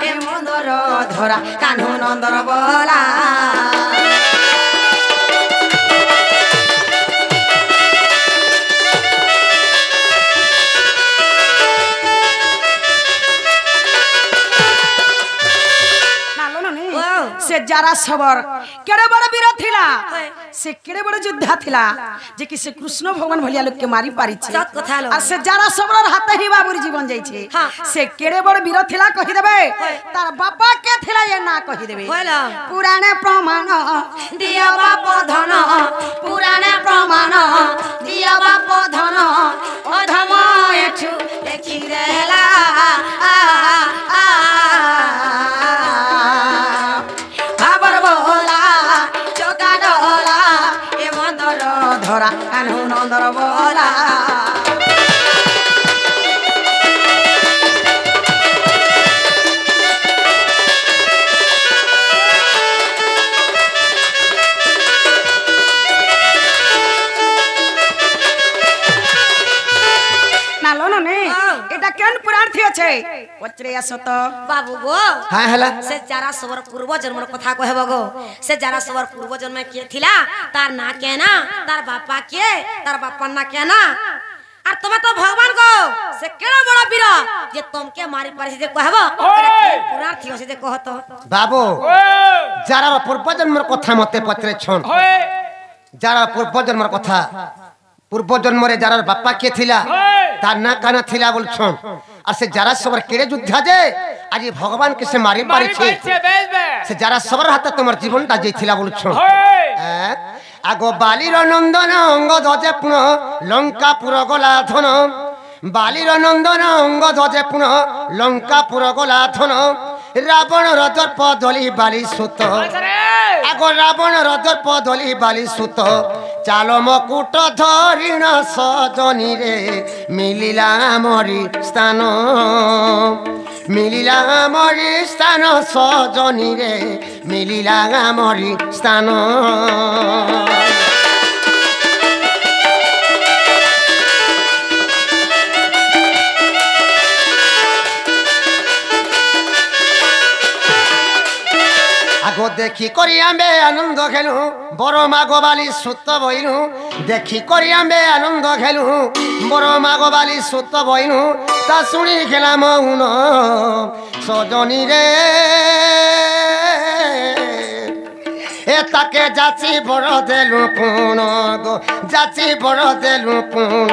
हे मंदर धरा कान्हो नंदर बोला जारा सबर केड़े बड़ वीर थिला से केड़े बड़ योद्धा थिला जे कि से कृष्ण भगवान भलिया लोग के मारी पारी छे सत कथा लो आ से जारा सबर हाथ ही बाबूर जीवन जाई छे हाँ। से केड़े बड़ वीर थिला कहि देबे तार बापा के थिला ये ना कहि देबे होइला पुराने प्रमाण दिया बाप धन पुराने प्रमाण दिया बाप धन अधम एठु देखि रहला बाबर बोला चोका डोला ए मंदर धरा कान्हू नंदर बोला केन पुराण थी আছে পচরে আসত बाबू गो हां हला से जारा सबर पूर्व जन्म कथा कहब गो से जारा सबर पूर्व जन्म के थिला तार ना के ना तार बापा के तार बापा ना के ना और तुम तो भगवान को से केड़ा बड़ा वीर जे तुमके मारी पारी जे कहब पुराण थी से जे कहत बाबू जारा पूर्व जन्म कथा मते पचरे छन जारा पूर्व जन्म कथा पूर्व जन्म रे जारा बापा के थिला तार ना काना थिला बोल छन আর সে যারা সবার কেড়ে যুদ্ধা যে আজি ভগবান কে সে মারি পারিছে সে যারা সবার হাতে তোমার জীবনটা যেইছিলা বলছ আগো বালির নন্দন অঙ্গ ধ্বজে পুন লঙ্কাপুর গলা ধন বালির নন্দন অঙ্গ ধ্বজে পুন লঙ্কাপুর গলা ধন রাবণ রদর্প দলি বালি সুত আগো রাবণ রদর্প দলি বালি সুত চালো মকুট ধরিণ সজনী রে মিলিলা মরি স্থান মিলিলা মরি স্থান সজনী রে মিলিলা মরি স্থান আগো দেখি করি আম্বে আনন্দ খেলু বড় মাগবালি সুত বইনু দেখি করি আম্বে আনন্দ খেলু বড় মাগবালি সুত বইনু তা শুনি খেলাম উন সজনী রে এ তাকে যাচি বড় দেলু পুন গো যাচি বড় দেলু পুন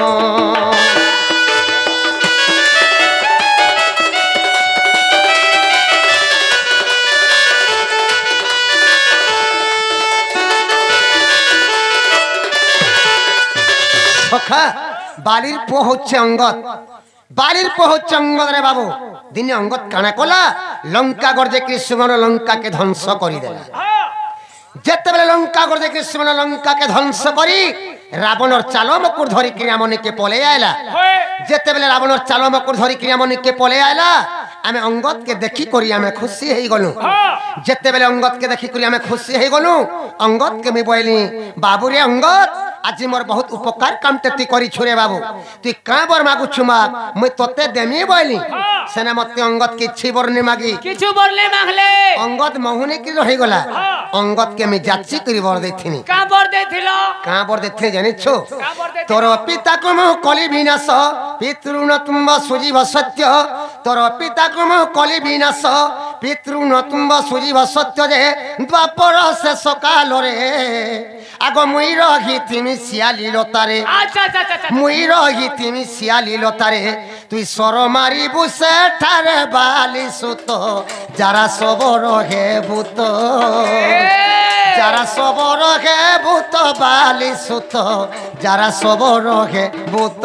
সখা বালির পো হচ্ছে অঙ্গদ বালির পো হচ্ছে অঙ্গদ রে বাবু দিনে অঙ্গদ কানা কলা লঙ্কা গর্জে কৃষ্ণ লঙ্কাকে ধ্বংস করি দেলা যেতেবেলে লঙ্কা গর্জে কৃষ্ণ লঙ্কাকে ধ্বংস করি রাবণর চালো মকুর ধরি ক্রিয়ামণিকে পলে আইলা যেতেবেলে রাবণর চালো মকুর ধরি ক্রিয়ামণিকে পলে আইলা আমি অঙ্গদকে দেখি করি আমি খুশি হই গলু যেতেবেলে অঙ্গদকে দেখি করি আমি খুশি হই গলু অঙ্গদকে আমি বইলি বাবুরে অঙ্গদ আজি মোর বহুত উপকার কামতে তুই করি ছুরে বাবু তুই কাঁ বর মাগুছু মা মুই তোতে দেমি বইলি সেনা মতে অঙ্গদ কিছি বরনি মাগি কিছু বললে মাগলে অঙ্গদ মহুনে কি রহি গলা অঙ্গদকে আমি যাচ্ছি করি বর দেইছিনি কা বর দেইছিল কা বর দেইছে জানিছো তোর পিতা কম কলি বিনাশ পিতৃণ তুম্ব সুজীব সত্য তোর পিতা কম কলি বিনাশ পিতৃণ তুম্ব সুজীব সত্য যে দ্বাপর শেষ কালরে আগ মুই রহিতিমি শিয়ালি লতারে আচ্ছা আচ্ছা আচ্ছা মুই রহিতিমি শিয়ালি লতারে তুই সর মারিবু সেঠারে বালি সুত যারা সবর হে ভূত যারা সবর হে ভূত বালি সুত যারা সবর হে ভূত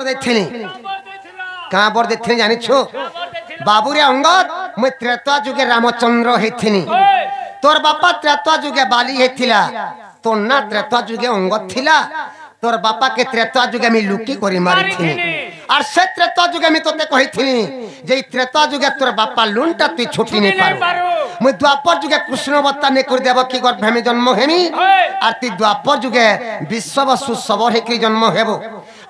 দেখছিনি কাঁ বর দেখছিনি জানিছো বাবুরে অঙ্গদ মুই ত্রেতা যুগে রামচন্দ্র হইছিনি তোর বাপা ত্রেতা যুগে বালি হইছিলা তোর না ত্রেতা যুগে অঙ্গদ থিলা তোর বাপাকে ত্রেতা যুগে আমি লুকি করে মারিছিনি আর সে ত্রেতা যুগে আমি তোতে কইছিনি যে এই ত্রেতা যুগে তোর বাপা লুনটা তুই ছুটি নে পারো মুই দ্বাপর যুগে কৃষ্ণ অবতার নে করে দেব কি গর্ভে জন্ম হেমি আর তুই দ্বাপর যুগে বিশ্ববসু সবর হেকি জন্ম হেব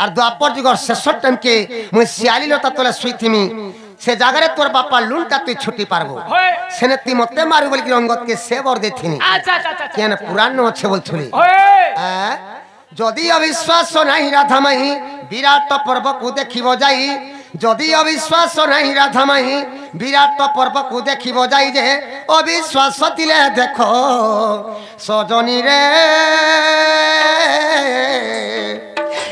আর দ্বাপর যুগর শেষ টাইম কে মুই শিয়ালি লতা তোলে শুইথিমি সে জায়গায় তোর বাপা লুনটা তুই ছুটি পারবো সেনে তুই মতে মারু বলি অঙ্গদকে সে বর দেথিনি আচ্ছা আচ্ছা আচ্ছা কেন পুরাণ আছে বলছলি जदि अविश्वास नहीं राधा माही विराट पर्व को देखिब जाई जदि अविश्वास नहीं राधा माही विराट पर्व को देखिब जाई जे अविश्वास दिले देखो सजनी रे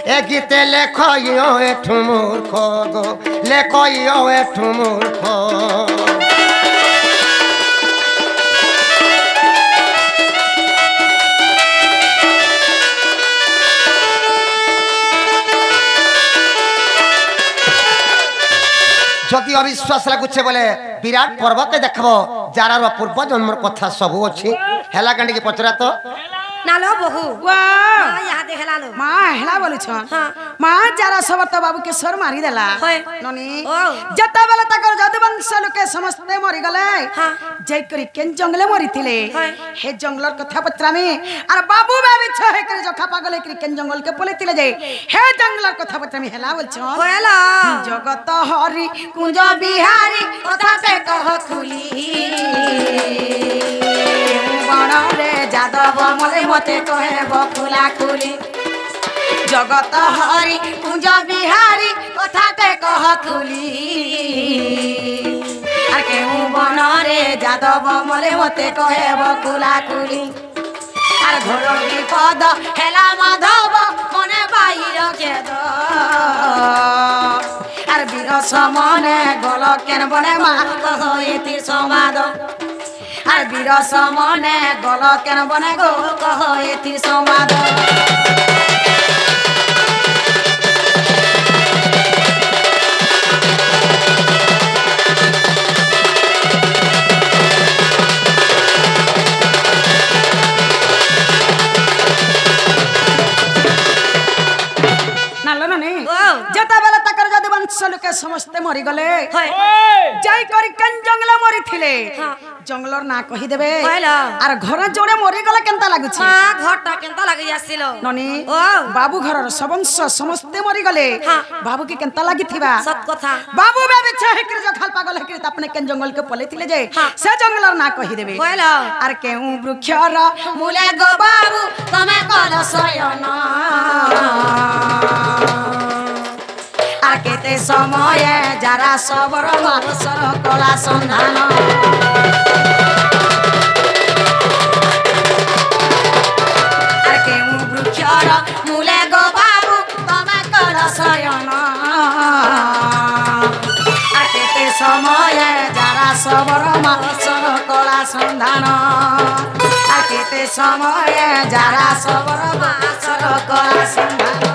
ए गीते लेख यो एठु मूर्ख गो लेख यो एठु मूर्ख जदि अविश्वास लगुचे बोले विराट पर्व के देखबो जारार पूर्व जन्म कथा सब अच्छी हेला कांडी के पचरा तो नालो बहु वाह यहाँ देखेला लो माँ हेला बोलू छन माँ जरा सबर तो बाबू के सर मारी देला ननी जता बेला तकर जदुवंश लोके समस्ते मरि गले जय करी केन जंगले मरि थिले हे जंगलर कथा पत्रा में अरे बाबू बाबी छ हे करी जखा पागल करी केन जंगल के बोले थिले जे हे जंगलर कथा पत्रा में हेला बोल छन होएला जगत हरि कुंज बिहारी कथा से कह खुली बण रे जादव मले मते कहे बखुला खुली जगत हरि कुंज बिहारी कथा ते कह खुली आर केहू बन रे जादव मले मते कहे बखुला खुली आर घोर विपद हेला माधव मने बाहिर खेद आर वीर समने गल केन बने मा कह एति संवाद आर वीर समने गल केन बने गो कह एति संवाद जता बेला तकर जदुवंश लोके समस्ते मरि गले जाई करी केन जंगल मरि थिले जंगलर ना कहि देबे आर घर जोड़े मरि गले केनता लागुछि हां घरटा केनता लागि आसिलो ननी बाबू घरर सबंश समस्ते मरि गले बाबू के केनता लागि थिबा सत कथा बाबू बेबे छे कि जो खाल पागल है कि अपने केन जंगल के पले थिले जे से जंगलर ना कहि देबे आर केहू वृक्षर मूले गो बाबू तमे कल सयन केते समय जरा सबर मानसर कला संधान आर केहू वृक्षर मूले गो बाबू तमे कर शयन आर केते समय जरा सबर मानसर कला संधान आर केते समय जरा सबर मानसर कला संधान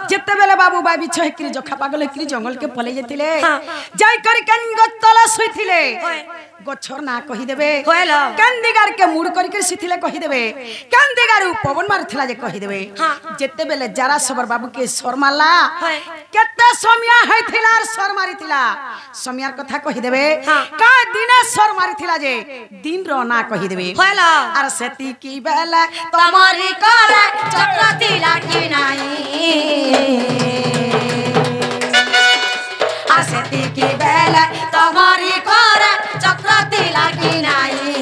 जिते बेले बाबू बाबी छे कि जो पागल कि जंगल के पले जेतिले जाई करी केन गतला सुइथिले गछर ना कहि देबे केन दिगार के मुड़ करी के सिथिले कहि देबे केन दिगार पवन मारथिला जे कहि देबे जिते बेले जरा सबर बाबू के सर मारला केते समिया हैथिला और सर मारिथिला समियार कथा कहि देबे का दिने सर मारिथिला जे दिन रो ना कहि देबे और सेती की बेले तमरी करे चक्रती लागी नाही आसेती की बेले तमरी करे चक्रती लागी नाही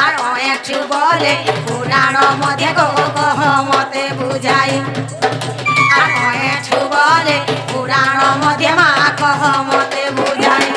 आर एकटु बोले पुराण मध्ये गो कह मते बुझाई आर एकटु बोले पुराण मध्ये मा कह मते बुझाई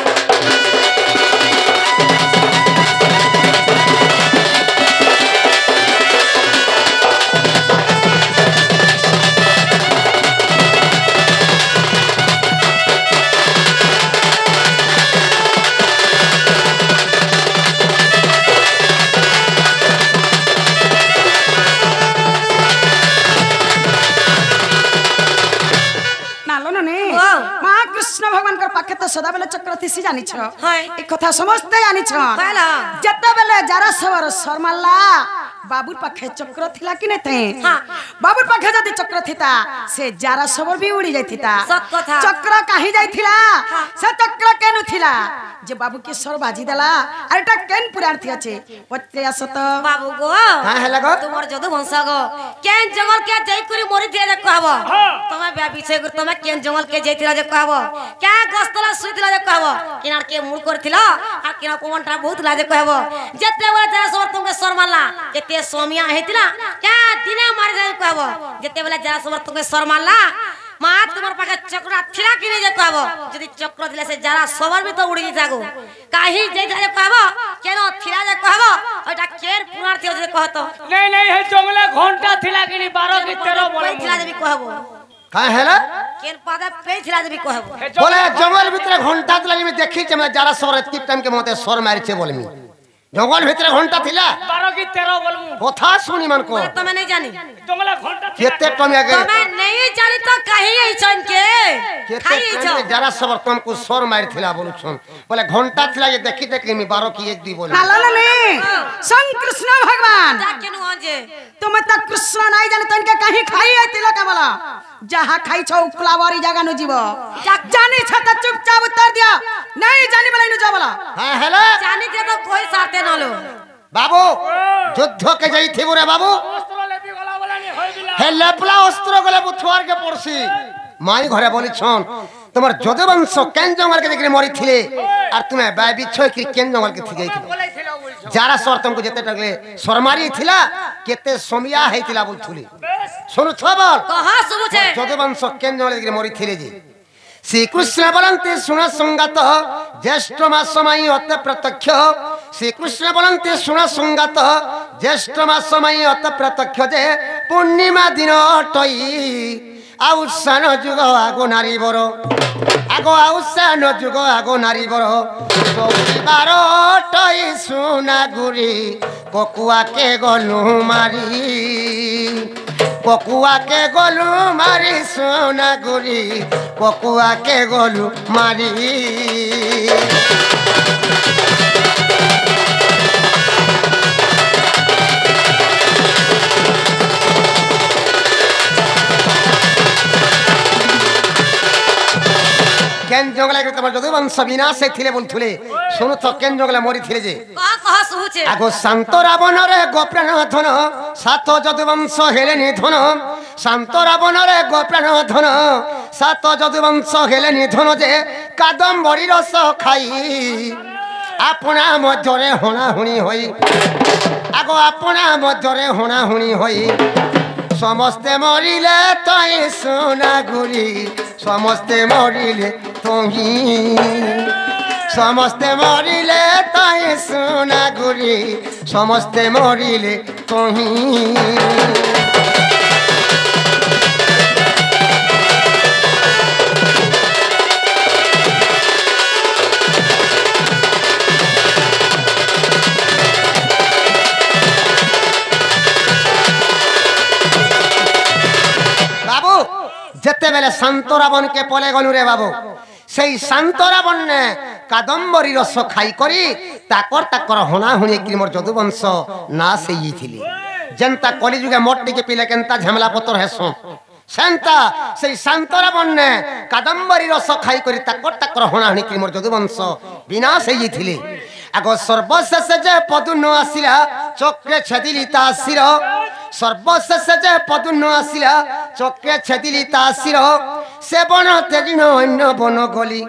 पाखे तो सदा बेले चक्रती सी जानी छ एक कथा समझते जानी छ जत्ता बेले जरा सवर सर मारला बाबुर पाखे चक्र थिला कि नहीं थे हाँ। बाबुर पाखे जदी चक्र थिता से जारा सबर भी उड़ी जाइथिता सत कथा। चक्र काहे जाइथिला से चक्र केनु थिला जे बाबू के सर बाजी देला अरे टा केन पुरार्थी अछि पत्ते असत बाबू गो हां हेला गो तुमर जदु वंश गो केन जंगल के जाई करी मरि दिया जे कहबो तमे बे विषय कर तमे केन जंगल के जाइतिला जे कहबो क्या गस्तला सुइतिला जे कहबो किनार के मुड़ करथिला आ किना पवनटा बहुत ला जे कहबो जते बेला जरा सबर तुमके सर मारला जते सोमिया हेतिला क्या दिने मार जाय कहबो जते बेला जरा सबर तुमके सर मारला मा तुम्हार पाखे चक्र थिला कि नहीं जे कहबो जदी चक्र दिले से जरा सबर भी तो उड़ी जागो काहे जे जे कहबो केनो थिला जे कहबो ओटा केर पुरार्थी जे कहतो नहीं हे जंगले घंटा थिला कि नहीं 12 की 13 बोले थिला जे भी कहबो का हेला केन पादे पे थिला जे भी कहबो बोले जंगल भीतर घंटा तला में देखी जे मैं जरा सबर एतकी टाइम के मते सर मारी छे बोलमी जंगल भीतर घंटा थिला 12 की 13 बोलमु कथा सुनी मन को तमे नहीं जानी जंगले घंटा केते टाइम आगे तमे नहीं जानी तो कहीं आई छन के केते खाई टाइम छ में जरा सबर तुमको सर मारी थिला बोलु छन बोले घंटा थिला ये देखी देखी में 12 की 1 2 बोले नाला ने संग कृष्ण भगवान जा केनु आजे तुम त कृष्ण नहीं जाने तन के कहीं खाई आइतिला का बोला जहां खाई छ उकलावारी जगह नु जीव जानी छ त चुपचाप उत्तर दिया नहीं जानी बोला नु जा बोला हां हेला जानी दे तो कोई साथे न लो बाबू युद्ध के जाई थे रे बाबू अस्त्र लेबी गला बोला नहीं होय बिला हे लेपला अस्त्र गले बुथवार के पड़सी माई घरे बोली छन तुम्हार जदवंश केन जंगल के देखरे मरी थिले और तुम्हें बाय बिछो कि केन जंगल के थी गई बोले थिला बोल जारा सर तुमको जते टगले सरमारी थिला केते सोमिया हेतिला बोलथुली सुनु छबल कहां सुबु छे जदवंश केन जंगल देखरे मरी थिले जी श्री कृष्ण बोलंते सुन संगत ज्येष्ठ मास मई अत प्रत्यक्ष श्री कृष्ण बोलंते सुन संगत ज्येष्ठ मास मई अत प्रत्यक्ष जे पूर्णिमा दिन टई आउसान जुग आगो नारी बर आगो आउसान जुग आगो नारी बर बार टई सुना गुरी ककुआ के गलु मारी ककुआ के गलु मारी सोना गुरी ककुआ के गलु मारी केन जंगला के तमर जदुवंश विनाश थिले बोलथुले सुनु तो केन जंगला मरी थिले जे कहां सुबु छे आगो शांत रावण रे गोप्राण धन सात जदुवंश हेले निधन शांत रावण रे गोप्राण धन सात जदुवंश हेले निधन जे कादम्बरी रस खाई आपना मध्यरे होना हुनी होई आगो आपना मध्यरे होना हुनी होई समस्ते मरिले तई सोना गुरी समस्ते मरिले तोही समस्ते मरिले तई सोना गुरी समस्ते मरिले तोही जते बेले शांत रावण के पले गलु रे बाबू सेई शांत रावण ने कादम्बरी रस खाई करी ताकर होना हुनी कि मोर जदुवंश ना से ही थिली जनता कली जुगे मोट्टी के पिले केनता झमला पतर हेसो सेंता सेई शांत रावण ने कादम्बरी रस खाई करी ताकर होना हुनी कि मोर जदुवंश विनाश ही थिली आगो सर्वशेष जे पदुन आसिला चक्रे छदिली तासिर सर्वशेष जे पदुन आसिला चक्रे छदिली तासिर सेवन तेजिन अन्य बन गली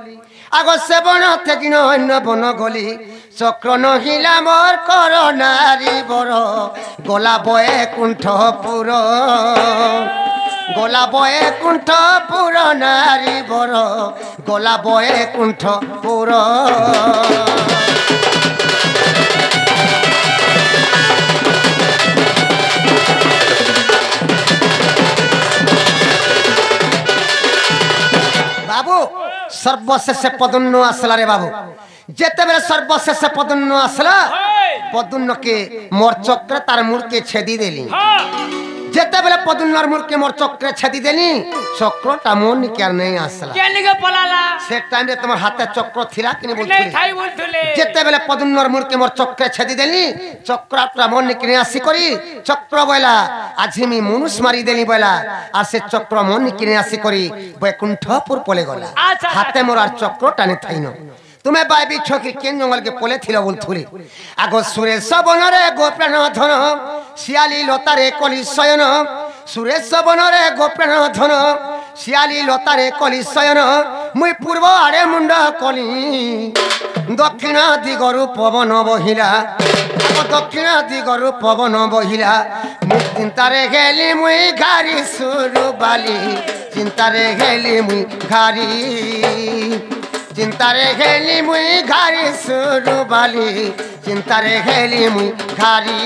आगो सेवन तेजिन अन्य बन गली चक्र नहिला मोर कर नारी बर गोला बये कुंठपुर गोला बये कुंठपुर नारी बर गोला बये कुंठपुर बाबू सर्वशेष पदुन्न आसला रे बाबू जेते बेले सर्वशेष पदुन्न आसला पदुन्न के मोर चक्र तार मुड़ के छेदी देली যেতে বেলে পদুন্নর মুরকে মোর চক্রে ছেদি দেনি চক্রটা মন নিকে আর নেই আসলা কে লিগে পলালা সে টাইমে তোমার হাতে চক্র থিলা কিনি নেই বলছিলি থাই বলছিলে যেতে বেলে পদুন্নর মুরকে মোর চক্রে ছেদি দেনি চক্রটা মন নিকে নিয়ে আসি করি চক্র বইলা আজি আমি মনুষ মারি দেনি বইলা আর সে চক্র মন নিকে নিয়ে আসি করি বৈকুণ্ঠপুর পলে গলা আচ্ছা। হাতে মোর আর চক্র টানে থাইন তুমি বাইবি ছকি কেন জঙ্গলকে পলে থিল বলথুলি আগো সুরেশ বনরে গোপ্রাণ ধন শিয়ালি লতারে কলি শয়ন সুরেশ বনরে গোপ্রাণ ধন শিয়ালি লতারে কলি শয়ন মুই পূর্ব আড়ে মুন্ড কলি দক্ষিণ দিগরু পবন বহিলা দক্ষিণ দিগরু পবন বহিলা মুই চিন্তারে গেলি মুই ঘারি সুরু বালি চিন্তারে গেলি মুই ঘারি চিন্তারে গেলি মুই ঘারি সুরু বালি চিন্তারে গেলি মুই ঘারি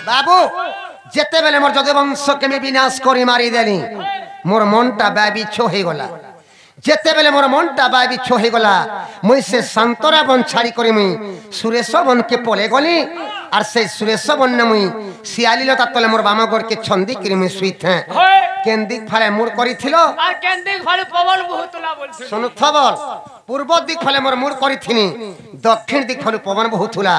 বাবু যেতে বেলে মোর যদি বংশকে আমি বিনাশ করি মারি দেলি মোর মনটা ব্যবিচ্ছ হয়ে গলা যেতে বেলে মোর মনটা ব্যবিচ্ছ হয়ে গলা মুই সে শান্তরা বন ছাড়ি করি মুই সুরেশ বনকে পলে গলি আর সেই সুরেশ বন মুই শিয়ালি লতা তলে মোর বামগড়কে ছন্দি কিরি মুই শুইথে হয় কেন্দিক ফালে মুর করিছিল আর কেন্দিক ভালো পবন বহুতলা বলছে শুনু খবর পূর্ব দিক ফলে মোর মুর করিথিনি দক্ষিণ দিক ফলে পবন বহুতুলা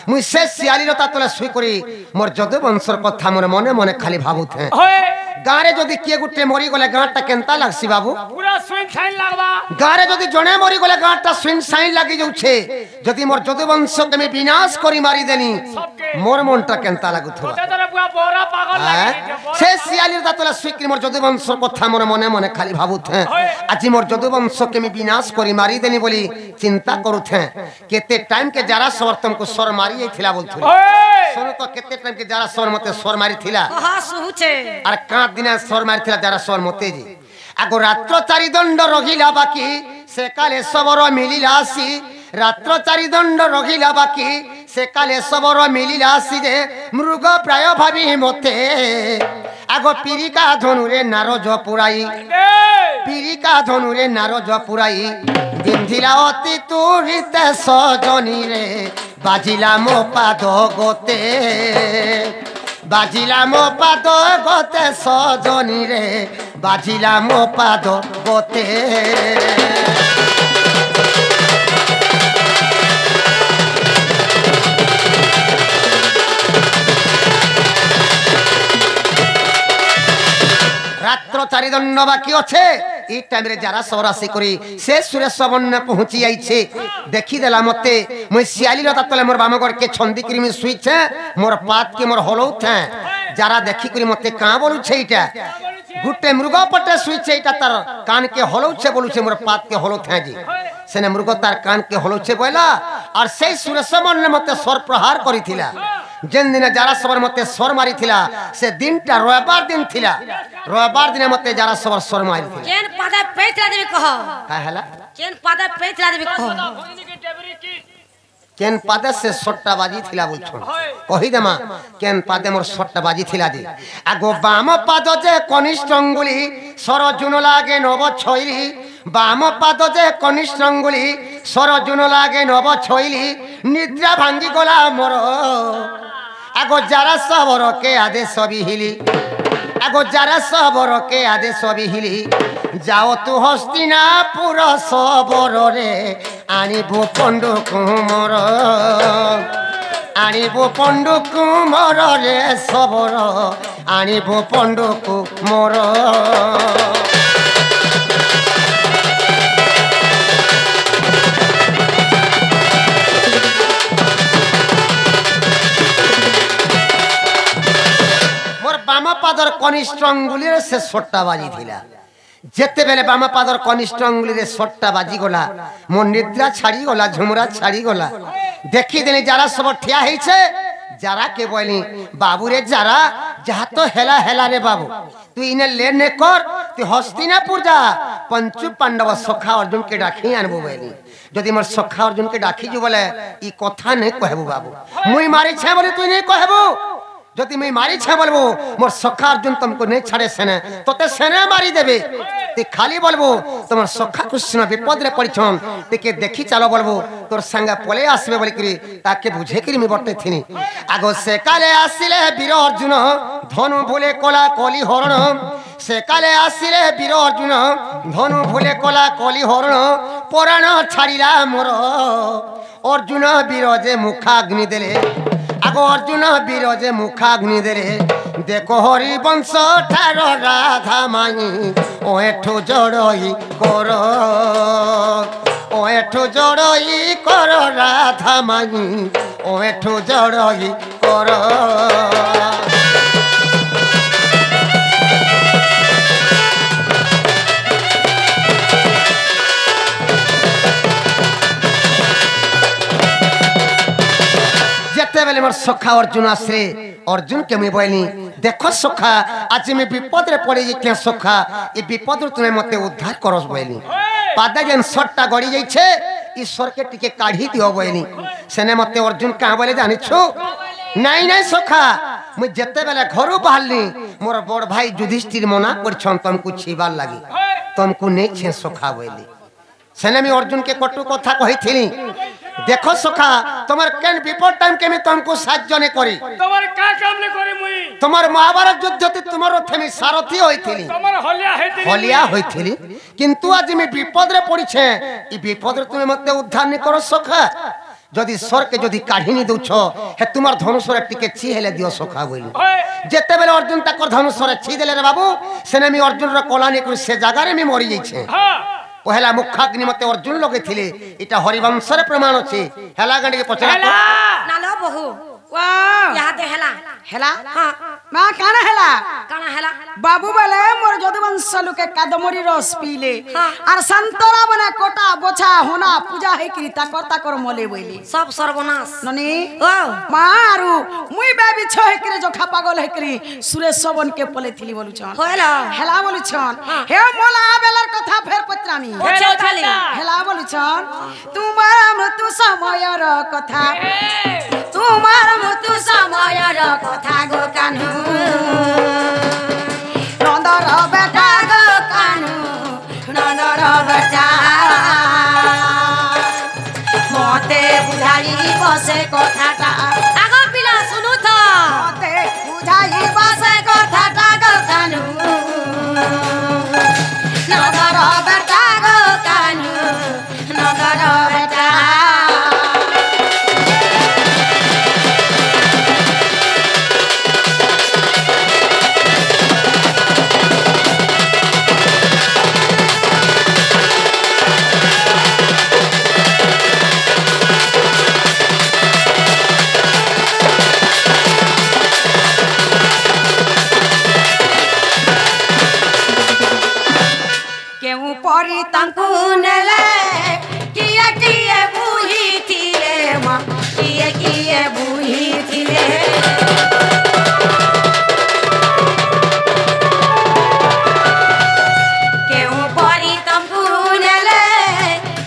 মুই সে শিয়ালি লতা তলে শুই করি মোর যদু বংশর কথা মোর মনে মনে খালি ভাবুথে হয় গাঁরে যদি কিয়ে গুটে মরি গলে গাঁটা কেনতা লাগছি বাবু পুরা সুইন ছাইন লাগবা গাঁরে যদি জনে মরি গলে গাঁটা সুইন সাইন লাগি যাচ্ছে যদি মোর যদু বংশকে আমি বিনাশ করি মারি দেনি মোর মনটা কেনতা লাগুথবা ওতে তোরে পুরা বড়া পাগল হ্যাঁ? লাগি সে শিয়ালির দাতলা সুইক্রি মোর যদু বংশর কথা মোর মনে মনে খালি ভাবুথে আজি মোর যদু বংশকে আমি বিনাশ করি মারি দেনি বলি চিন্তা করুথে কেতে টাইম কে যারা সর তুমको সর মারি থিলা বলথুলি হয় শুনো তো কেতে টাইম কে যারা সর মতে সর মারি থিলা কহা সুহুছে আর কাঁত দিনে সর মারি থিলা যারা সর মতে জি আগো রাত্র চারি দণ্ড রহিলা বাকি সে কালে সবর মিলিলা আসি রাত্র চারি দণ্ড রহিলা বাকি সে কালে সবর মিলিলা আসি যে মৃগ প্রায় ভাবি মতে আগো পিরিকা ধনুরে নারজ পুরাই পিরিকা ধনুরে নারজ পুরাই বিন্ধিলা অতি তুরিতে সজনী রে বাজিলা মো পাদ গোতে বাজিলা মো পাদ গোতে সজনী রে বাজিলা মো পাদ গোতে রাত্র চারি দণ্ড বাকি আছে এই টাইমে যারা সরাসি করি সে সুরেশ বন্যা পৌঁছি যাইছে দেখি দেলা মতে মুই শিয়ালি লতা তলে মোর বামগড়কে ছন্দি করি মুই শুইছে মোর পাত কে মোর হলৌথে যারা দেখি করি মতে কাঁ বলুছে এইটা গুটে মৃগ পটে শুইছে এইটা তার কানকে হলৌছে বলুছে মোর পাত কে হলৌথে জি সেনে মৃগ তার কানকে হলৌছে বইলা আর সেই সুরেশ বন্যা মতে সর প্রহার করিছিলা যেন দিনে যারা সবার মতে সর মারিছিলা সে দিনটা রবিবার দিন থিলা রবিবার দিনে মতে যারা সবার সর মারিছিল কেন পাদা পেইতলা দেবি কহ হ্যাঁ হেলা কেন পাদা পেইতলা দেবি কহ কেন পাদে সে সট্টা বাজি থিলা বলছো কহি দেমা কেন পাদে মোর সট্টা বাজি থিলা দি আগো বাম পাদ যে কনিষ্ঠ অঙ্গুলি সর জুন লাগে নব ছইলি বাম পাদ যে কনিষ্ঠ অঙ্গুলি সর জুন লাগে নব ছইলি নিদ্রা ভাঙ্গি গলা মোর আগো যারা সবরকে আদেশ বিহিলি আগো যারা সবরকে আদেশ বিহিলি যাও তু হস্তিনাপুর সবরে আনিব পণ্ডু কুমর আনিব পণ্ডু কুমর রে সবর আনিব পণ্ডু কুমর বাম পাদর কনিষ্ঠ অঙ্গুলিরে সে সট্টা বাজি থিলা যেতে বেলে বাম পাদর কনিষ্ঠ অঙ্গুলিরে সট্টা বাজি গলা মোর নিদ্রা ছাড়ি গলা ঝুমরা ছাড়ি গলা দেখি দেনি যারা সব ঠিয়া হইছে যারা কে বলি বাবুরে যারা যাহা তো হেলা হেলা রে বাবু তুই ইনে লেনে কর তুই হস্তিনাপুর যা পঞ্চু পাণ্ডব সখা অর্জুনকে ডাকি আনবো বলি যদি মোর সখা অর্জুনকে ডাকি যু বলে ই কথা নেই কহবু বাবু মুই মারিছে বলে তুই নেই কহবু যদি মুই মারিছে বলবো মোর সখা অর্জুন তুমকু নেই ছাড়ে সেনে তোতে সেনে মারি দেবে তুই খালি বলবো তোমার সখা কৃষ্ণ বিপদরে পড়িছন তিকে দেখি চালো বলবো তোর সঙ্গে পলে আসবে বলি করি তাকে বুঝে করি আমি বটে থিনি আগো সে কালে আসিলে বীর অর্জুন ধনু ভুলে কলা কলি হরণ সে কালে আসিলে বীর অর্জুন ধনু ভুলে কলা কলি হরণ পুরাণ ছাড়িলা মোর অর্জুন বীরজে মুখাগ্নি দেলে আগো অর্জুন বীরজে মুখাগ্নি দেলে দেখো হরিবংশ ঠার রাধা মাই ও এঠু জড়ই কর ও এঠু জড়ই কর রাধা মাই ও এঠু জড়ই কর बेले मोर सखा अर्जुन आसरे अर्जुन के मुई बोलनी देखो सखा आज मैं विपद रे पड़ी जे सखा ए विपद रे तुमे मते उद्धार करस बोलनी पादा जेन सट्टा गड़ी जाई छे ईश्वर के टिके काढी दियो बोलनी सेने मते अर्जुन का बोले जानि छु नहीं नहीं सखा मुई जते बेले घरु बाहरनी मोर बड़ भाई युधिष्ठिर मना करछन तुमको छीबार लागी तुमको नै छे सखा बोली सेने में अर्जुन के कटु कथा कहि थिनी देखो सखा तुम्हार केन विपद टाइम के मैं तुमको साहाय्य ने करी तुम्हार का काम ने करी मुई तुम्हार महाभारत युद्ध ती तुम्हारो थेमी सारथी होइथिली तुम्हार हलिया होइथिली किंतु आज मैं विपद रे पड़ी छे ई विपद रे तुमे मते उद्धार ने करो सखा जदि सर के जदि काढी नि दउछो हे तुम्हार धनुष रे टिके छी हेले दियो सखा बोली जेते बेले अर्जुन ताकर धनुष रे छी देले रे बाबू सेने मी अर्जुन रे कलानी कर से जगह रे मी मरि जाई छे हां पहला मुखाग्नि मते अर्जुन लगे थिले इटा हरिवंश रे प्रमाण अछि हेला गंडी के पचरा नालो बहु वाह यहाँ दे हेला हां मां काना हेला बाबू बोले मोर यदुवंश लुके कादमरी रस पीले हाँ। और संतरा बना कोटा बोछा होना पूजा है कि ताकर मोले बोली सब सर्वनाश ननी ओ मारू मुई बेबी छ है कि जो खा पागल है कि सुरेश सबन के पले थिली बोलु छन हेला बोलु छन हे मोला आबेलर कथा फेर पत्रामी हेला बोलु छन तुम्हारा मृत्यु समय र कथा तुम्हारा मृत्यु समय र कथा गो कान्हू नंदर बेटा गो कान्हू नंदर बेटा मते बुझाई बसे कथाटा आगो पिला सुनु त मते बुझाई बसे कथाटा गो कान्हू नंदर बेटा गो कान्हू नंदर बेटा परी तांकु नेले किए किए बुही थिले मां किए किए बुही थिले केउ परी तांकु नेले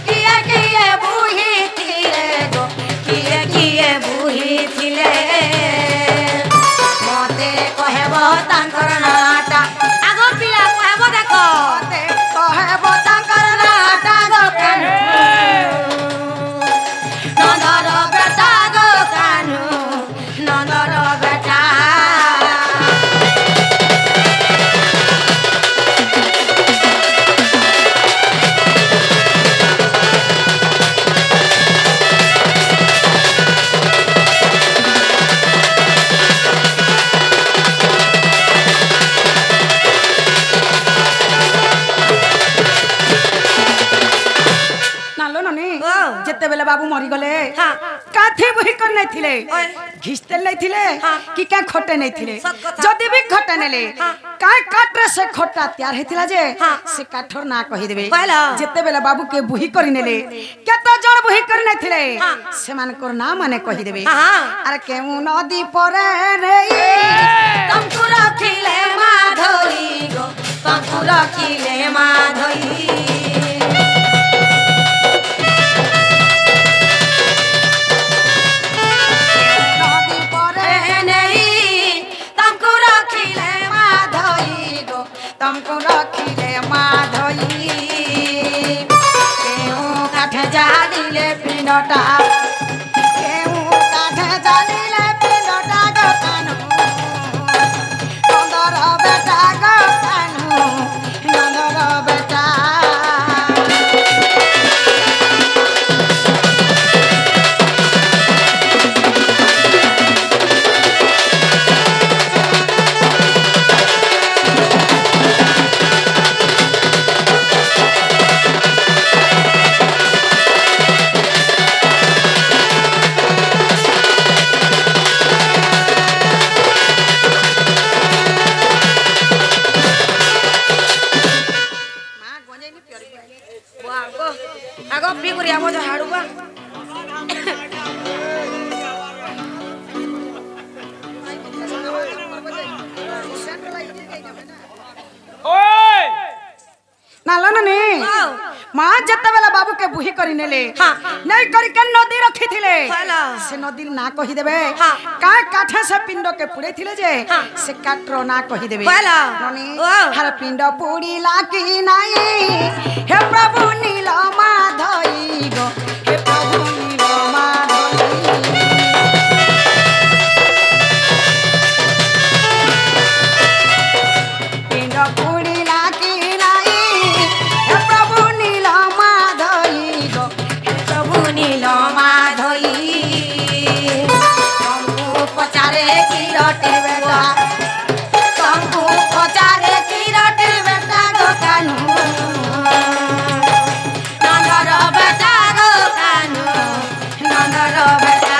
किए किए बुही थिले गो किए किए बुही थिले मते कहबो तांकर नाटा आगो पिला कहबो देखो बेले बाबू मरी गले हाँ। काथे बही कर नहीं थिले घिसते नहीं थिले हाँ। कि क्या खोटे नहीं थिले सत जदि भी खोटे नेले हाँ। काय काटरे से खोटा तैयार हेतिला जे हाँ। से काठर ना कहि देबे कहला जेते बेले बाबू के बुही करि नेले केतो जण बुही करि नहीं थिले हाँ। से मान कर ना माने कहि देबे हाँ। अरे केउ नदी परे रे तमकु रखिले माधोई गो तमकु रखिले माधोई माँ जत्ता बेला बाबू के बुही करी नेले हाँ। नहीं करी के नदी रखी थिले हेलो। से नदी ना कही देबे हाँ। का काठा से पिंड के पुड़े थिले जे हाँ। से काटरो ना कही देबे हेलो। ननी ओ। हर पिंड पुड़ी लाकी नाही हे प्रभु नील माधई गो हे प्रभु नील माधई पिंड पुड़ी लाकी नाही हे प्रभु नील माधई गो हे प्रभु नील माधई तुमको पचारे की रोटी बेटा तुमको पचारे की रोटी बेटा गो कानू नंदर बेटा गो कानू नंदर बेटा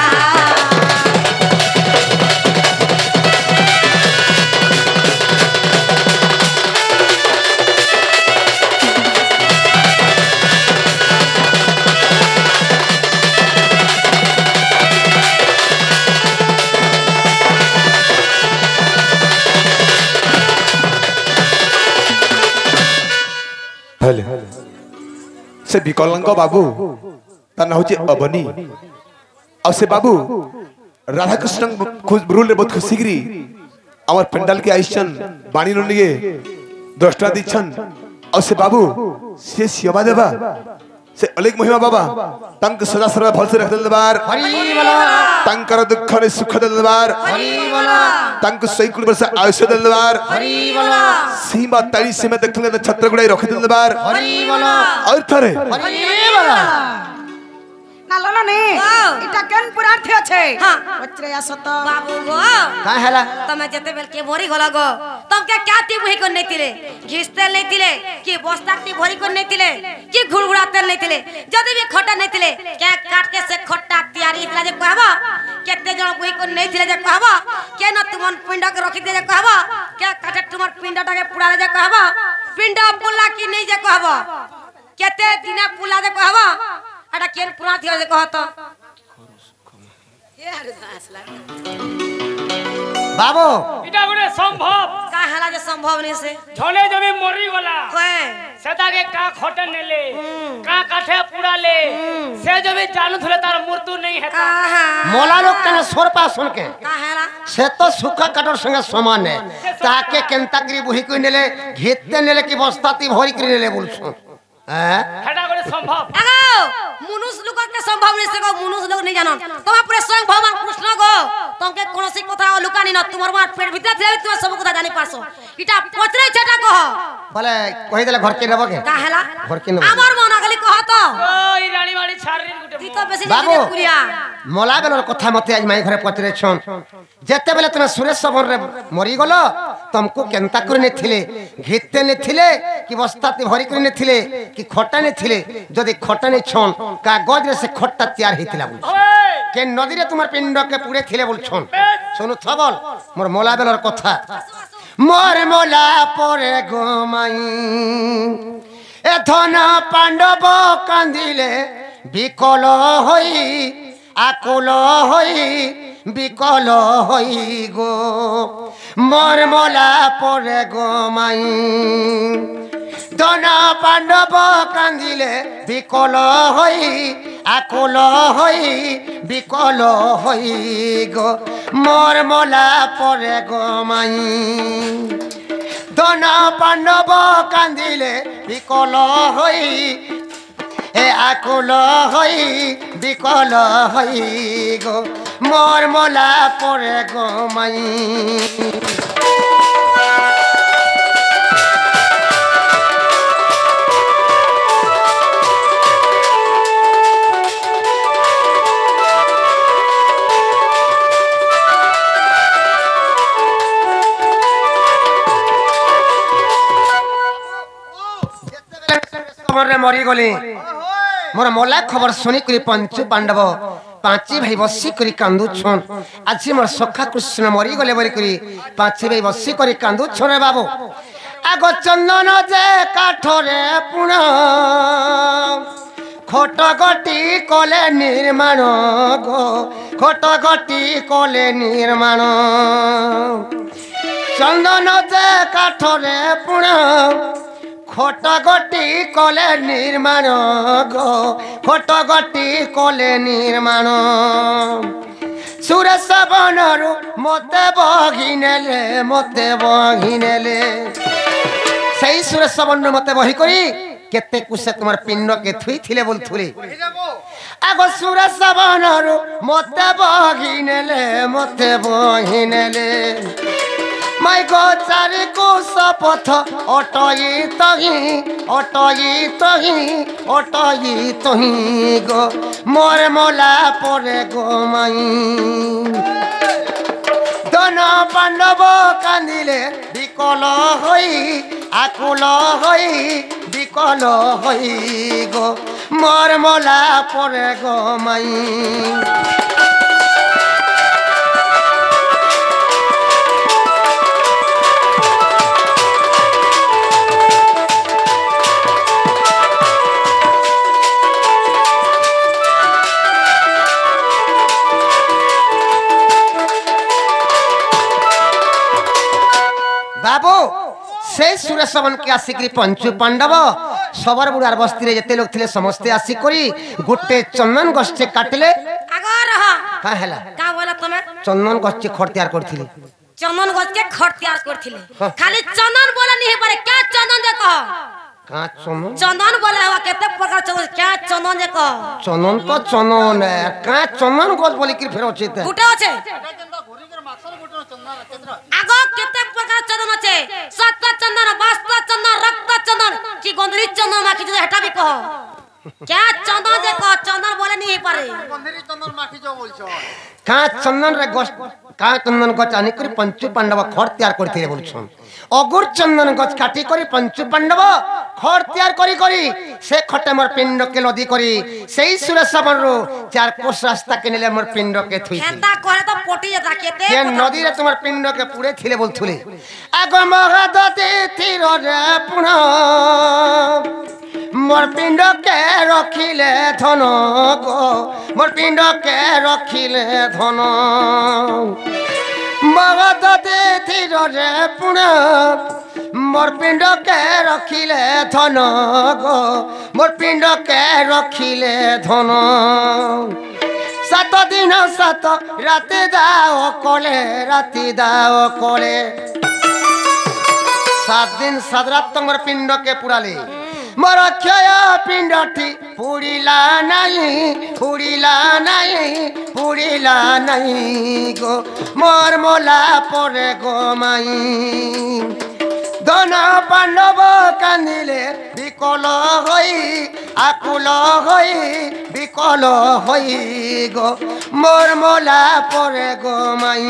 हेले से विकलांग बाबू ता ना होचे अबनी और से बाबू राधा कृष्ण खुश रूल रे बहुत खुशी गिरी आमर पंडाल के आइछन बाणी रो लिए दृष्टा दिछन और से बाबू से सेवा देबा से अलेख महिमा बाबा तंक सदा सर्वदा भल से रख दलबार हरि बोलो तंकर दुख रे सुख दलबार हरि बोलो तंक सैकुल वर्ष आयुष्य दलबार हरि बोलो सीमा तड़ी से में देखले छत्र गुड़ाई रख दलबार हरि बोलो और थरे हरि बोलो ना ललो ने इटा केन पुरार्थे আছে हाँ। पचरे आसत बाबू गो का हैला तमे जते बेल के भरी गला गो तम के क्या ती भई को नहीं तिले घिसते नहीं तिले कि बस्ता ती भरी को नहीं तिले कि घुड़घुड़ाते नहीं तिले जदी भी खटा नहीं तिले क्या काट के से खट्टा तैयारी इतला जे कहबा केते जण भई को नहीं तिले जे कहबा के न तुमन पिंड के रखि दे जे कहबा क्या काटे तुमर पिंडटा के पुड़ा जे कहबा पिंड पुला की नहीं जे कहबा केते दिना पुला जे कहबा अडा केन पुरा थियो जे कहत ये हर घास लाग बाबू এটা গুড়ে সম্ভব का हला जे संभव नहीं से ঝলে জমি মরি গলা कोए সেটাকে কা খটে নেলে কা কাঠে পুড়ালে সে জমি জানু থলে তার মৃত্যু নেই হেতা कहा मोला लोग कने सोरपा सुन के का हला से तो सुखा काटर संगे समान है ताके केंतागिरी बुही कोई नेले घेते नेले की बस्ताती भरी करी नेले बोलछो हैं সেটা গুড়ে সম্ভব आगो मनुष्य लोग के संभव नहीं से को मनुष्य लोग नहीं जानो तुम पूरे स्वयं भगवान कृष्ण गो तुमके कोनोसी कथा लुकानी न तुमर मार पेट भीतर थिले तुम सब कथा जानि पासो इटा पचरे छटा कह बोले कहि देले घर के नेबो के का हला घर के नेबो हमर मन खाली कह तो ওই রানী বাড়ি ছাড়রি গুটে ती तो बेसी बाबू नहीं पुरिया मोला बेलर कथा मते आज माई घरे पचरे छन जेते बेले तुम सुरेश सबर रे मरी गलो तुमको केंता करे ने थिले घेते ने थिले कि बस्ताती भरी करे ने थिले कि खटा ने थिले जदी खटा ने छन कागज रे से खट्टा तैयार हितिला बोल के नदी रे तुम्हार पिंड के पुड़े थिले बोल छन सुनु थबल मोर मोला बेलर कथा मोर मोला परे गोमाई ए धन पांडव कांदिले বিকল হই আকুল হই বিকল হই গো মরমলা পরে গো মাই ধন পাণ্ডব কান্দিলে বিকল হই আকুল হই বিকল হই গো মরমলা পরে গো মাই ধন পাণ্ডব কান্দিলে বিকল হই এ আকুল হই বিকল হই গো মোর মোলা পরে গো মাই मरी गली मोर मोला खबर सुनी करी पंचु पांडव पांची भाई बसी करी कांदू छन आज मोर सखा कृष्ण मरी गले बरी करी पांची भाई बसी करी कांदू छन रे बाबू आगो चंदन जे काठरे पुण खोट गटी कले निर्माण गो खोट गटी कले निर्माण चंदन जे काठरे पुण खोट गोटी कले निर्माण गो खोट गोटी कले निर्माण सुरेश बनरु मते बघिनेले सही सुरेश बन मते बही करी केते कुसे तुम्हार पिंड के थुई थिले बोलथुले आगो सुरेश बनरु मते बघिनेले माई गो चारि कोस पथ अटई तही गो मोर मोला परे गो माई धन पांडव कांदिले विकल होई आकुल होई विकल होई गो मोर मोला परे गो माई बाबू से सुरेश बन के आसिक पंचु पांडव सबर बुढ़ार बस्ती रे जते लोग थिले समस्ते आसिक करी गुटे चंदन गछे काटले आगो रह का हला का बोला तमे चंदन गछे खट तैयार करथिले चंदन गछे खट तैयार करथिले खाली चंदन बोला नहीं पारे क्या चंदन दे कह का चंदन बोले हवा केते प्रकार चंदन क्या चंदन दे कह चंदन तो चंदन है का चंदन गछ बोली कि फेर अछि त गुटे अछि आगो केते प्रकार चंदन अछि सत्य चंदन वास्तव चंदन रक्त चंदन की गंधरी चंदन माखी जो हेटा भी कह क्या चंदन दे कह चंदन बोले नहीं पारे गंधरी चंदन माखी जो बोलछो का चंदन रे गछ का चंदन गछ आनी करी पंचु पांडव खट तैयार करथिले बोलछन अगुर चंदन गछ काटी करी पंचु पांडव खट तैयार करी से खटे मोर पिंड के लदी करी सेही सुरेश बनरु चार कोस रास्ता के नेले मोर पिंड के थुई हेता करे तो पोटी जा केते के नदी रे तुम्हार पिंड के पूरे थिले बोलथुले आगो महादते तीर रे पुना मोर पिंड के रखिले धन गो मोर पिंड के रखिले धन महादते तीर रे पुना मोर पिंड के रखिले धन गो मोर पिंड के रखिले धन 7 दिन 7 राति दाओ कोले 7 दिन 7 रात तमर पिंड के पुराले मोर क्षय पिंडटी पुड़िला नहीं गो मोर मोला परे गो माई धन पांडव कांदिले विकल होई आकुल होई विकल होई गो मोर मोला परे गो माई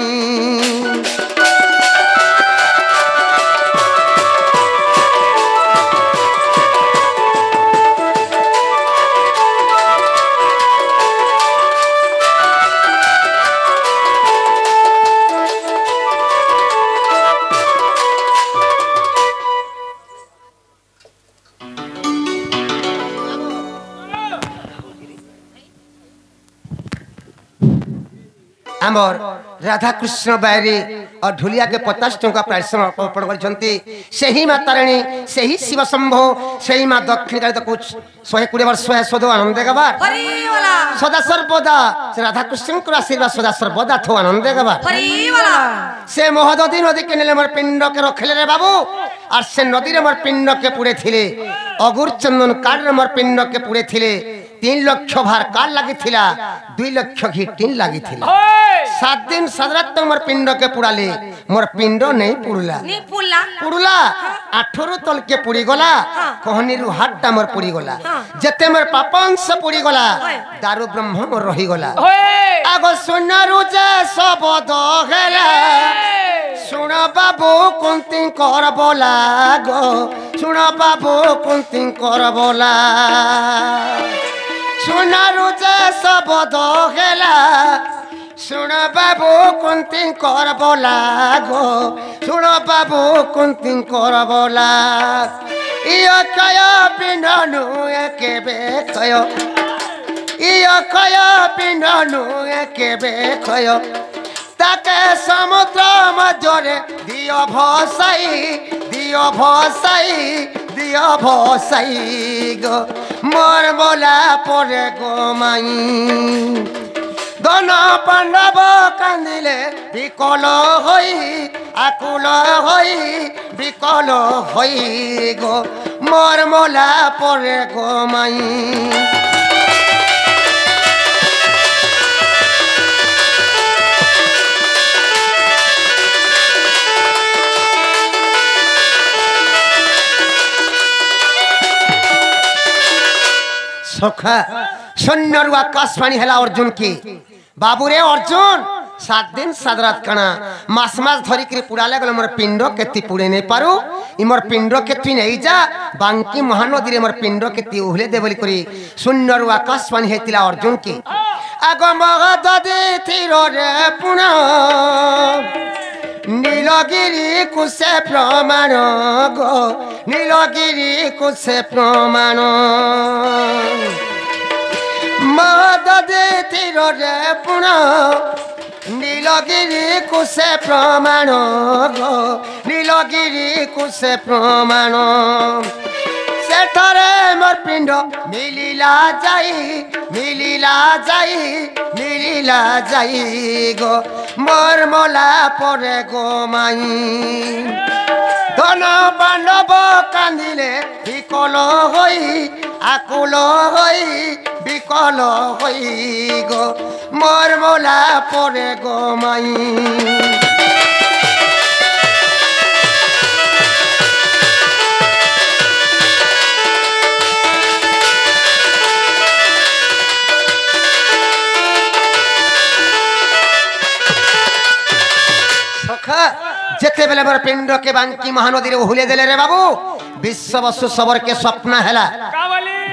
आमर राधा कृष्ण बैरी और ढुलिया के 50 टंका प्राइस अर्पण करछंती सेही माता रानी सेही शिव शंभो सेही मां दक्षिण काली तो कुछ 120 वर्ष सदो आनंद गबार हरि वाला सदा सर्वदा राधा कृष्ण को आशीर्वाद सदा सर्वदा थो आनंद गबार हरि वाला से मोहददी नदी के नेले मोर पिंड के रखले रे बाबू और से नदी रे मोर पिंड के पुड़े थिले अगुर चंदन काट रे मोर पिंड के पुड़े थिले 3 लाख भार काल लगी थिला 2 लाख घी टीन लगी थिला 7 दिन 7 रात तक मोर पिंड के पुड़ाले मोर पिंड नहीं पुड़ला 8 तल के पुड़ी गला कहनी रु हाटटा मोर पुड़ी गला जते मोर पापांश पुड़ी गला दारू ब्रह्म मोर रही गला आगो सुनरु जे सबद हेला सुन बाबू कुंती कर बोला गो सुन बाबू कुंती कर बोला सुनरु जे सबद हेला सुन बाबू कुंती कर बोला गो सुन बाबू कुंती कर बोला इयो कय पिंडनु एकेबे कय इयो कय पिंडनु एकेबे कय ताके समुद्र मध्यरे दियो भसाई দিয় ভসাই গো মোর মোলা পরে গো মাই দন পাণ্ডব কান্দিলে বিকল হই আকুল হই বিকল হই গো মোর মোলা পরে গো মাই সখা সৈন্যরু আকাশবাণী হেলা অর্জুন কি বাবুরে অর্জুন 7 দিন 7 রাত কানা মাস মাস ধরিকি পুড়ালে গলে মোর পিণ্ড কেতি পুড়ে নেই পারু ই মোর পিণ্ড কেতি নেই যা বাঙ্কি মহানদীরে মোর পিণ্ড কেতি উহলে দে বলি করি সৈন্যরু আকাশবাণী হেতিলা অর্জুন কি আগ মগদে তীরে পুণ নীলগিরি কুশে প্রমাণ গো নীলগিরি কুশে প্রমাণ মদদে তীরে পুণ নীলগিরি কুশে প্রমাণ গো নীলগিরি কুশে প্রমাণ সেঠারে মোর পিণ্ড মিলিলা যাই মিলিলা যাই মিলিলা যাই গো মোর মোলা পরে গো মাই ধন পাণ্ডব কান্দিলে বিকল হই আকুল হই বিকল হই গো মোর মোলা পরে গো মাই যেতে বেলে মোর পিণ্ড কে বাঙ্কি মহানদীরে উহুলে দেলে রে বাবু বিশ্ববসু সবরকে স্বপ্ন হেলা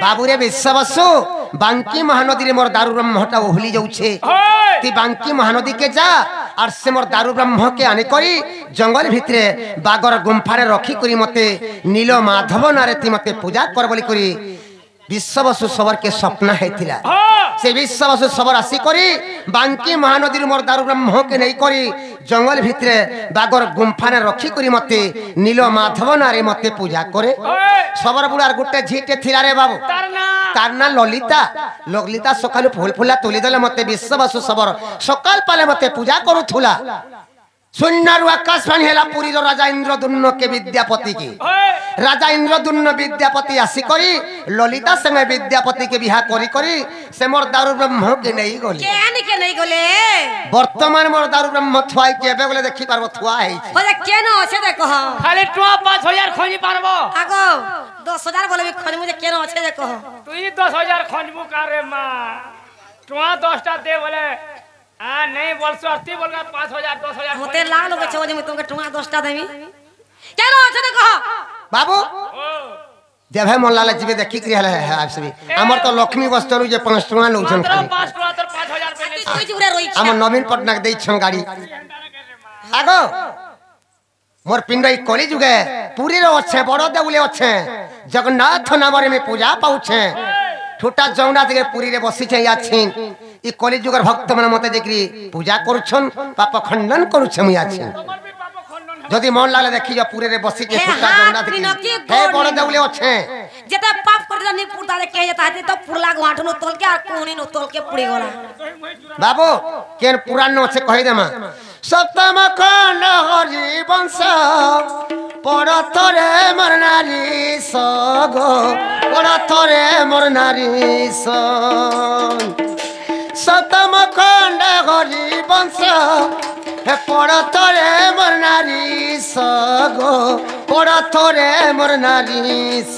বাবুরে বিশ্ববসু বাঙ্কি মহানদীরে মোর দারু ব্রহ্মটা উহুলি যাউছে তুই বাঙ্কি মহানদীকে যা আর সে মোর দারু ব্রহ্মকে আনি করি জঙ্গল ভিতরে বাগর গুম্ফারে রখি করি মতে নীল মাধব নারে তুই মতে পূজা কর বলি করি বিশ্ববসু সবরকে স্বপ্ন হেতিলা से विश्ववसु सबर आसी करी बांकी महानदी मोर दारु ब्रह्म के नहीं करी जंगल भितरे बागर गुम्फा ने रखी करी मते नील माधव नारे मते पूजा करे सबर बुढ़ार गुटे झीटे थिला रे बाबू तारना ललिता ललिता सकालु फूल फुला तुली देले मते विश्ववसु सबर सकाल पाले मते पूजा करूथुला सुन्नारु आकाशवाणी हेला पुरी रो राजा इंद्रदुम्न के विद्यापति की राजा इंद्रदुम्न विद्यापति आसी करी ललिता संगे विद्यापति के बिहा करी करी से मोर दारु ब्रह्म के नहीं गले केन के नहीं गले वर्तमान मोर दारु ब्रह्म थुआई के एबे गले देखि पारबो थुआ है होले केन আছে देखो खाली टुआ 5000 खंजी पारबो आगो 10000 बोले खंजी मुझे केन আছে देखो तुई 10000 खंजबू कारे मां टुआ 10टा दे बोले हां नहीं बोल सरती बोलगा 5000 10000 मते लाल होके छो जे तुमके टुआ 10टा देमी केन আছে देखो बाबू जब है मोल्ला जीवे देखि करी हले है आप सभी हमर तो लक्ष्मी वस्त्रु जे 5 टका लोजन खाली 5 टका तर 5000 पे तुई जुरे रोई हमर नवीन पटनाक देई छन गाड़ी आगो मोर पिंडई कली जुगे पूरी रो अच्छे बड़ देउले अच्छे जगन्नाथ नामरे में पूजा पाउछे छोटा जगन्नाथ के पूरी रे बसी छै याछिन ई कली जुगर भक्त मन मते देखि पूजा करूछन पाप खंडन करूछे मुया छी जदि मन लागले देखि जा पूरे रे बसी के छोटा जगन्नाथ के हे बड़ देउले अच्छे जेता पाप कर नि पुरता के जता है तो पुरला गांठ नो तोल के आ कोनी नो तोल के पुड़ी गोला बाबू केन पुराण नो से कहि देमा सप्तम खंड हरि वंश पड़थरे मोर नारी सगो पड़थरे मोर नारी स सप्तम खंड हरि वंश हे पड़थरे मोर नारी सगो पड़थरे मोर नारी स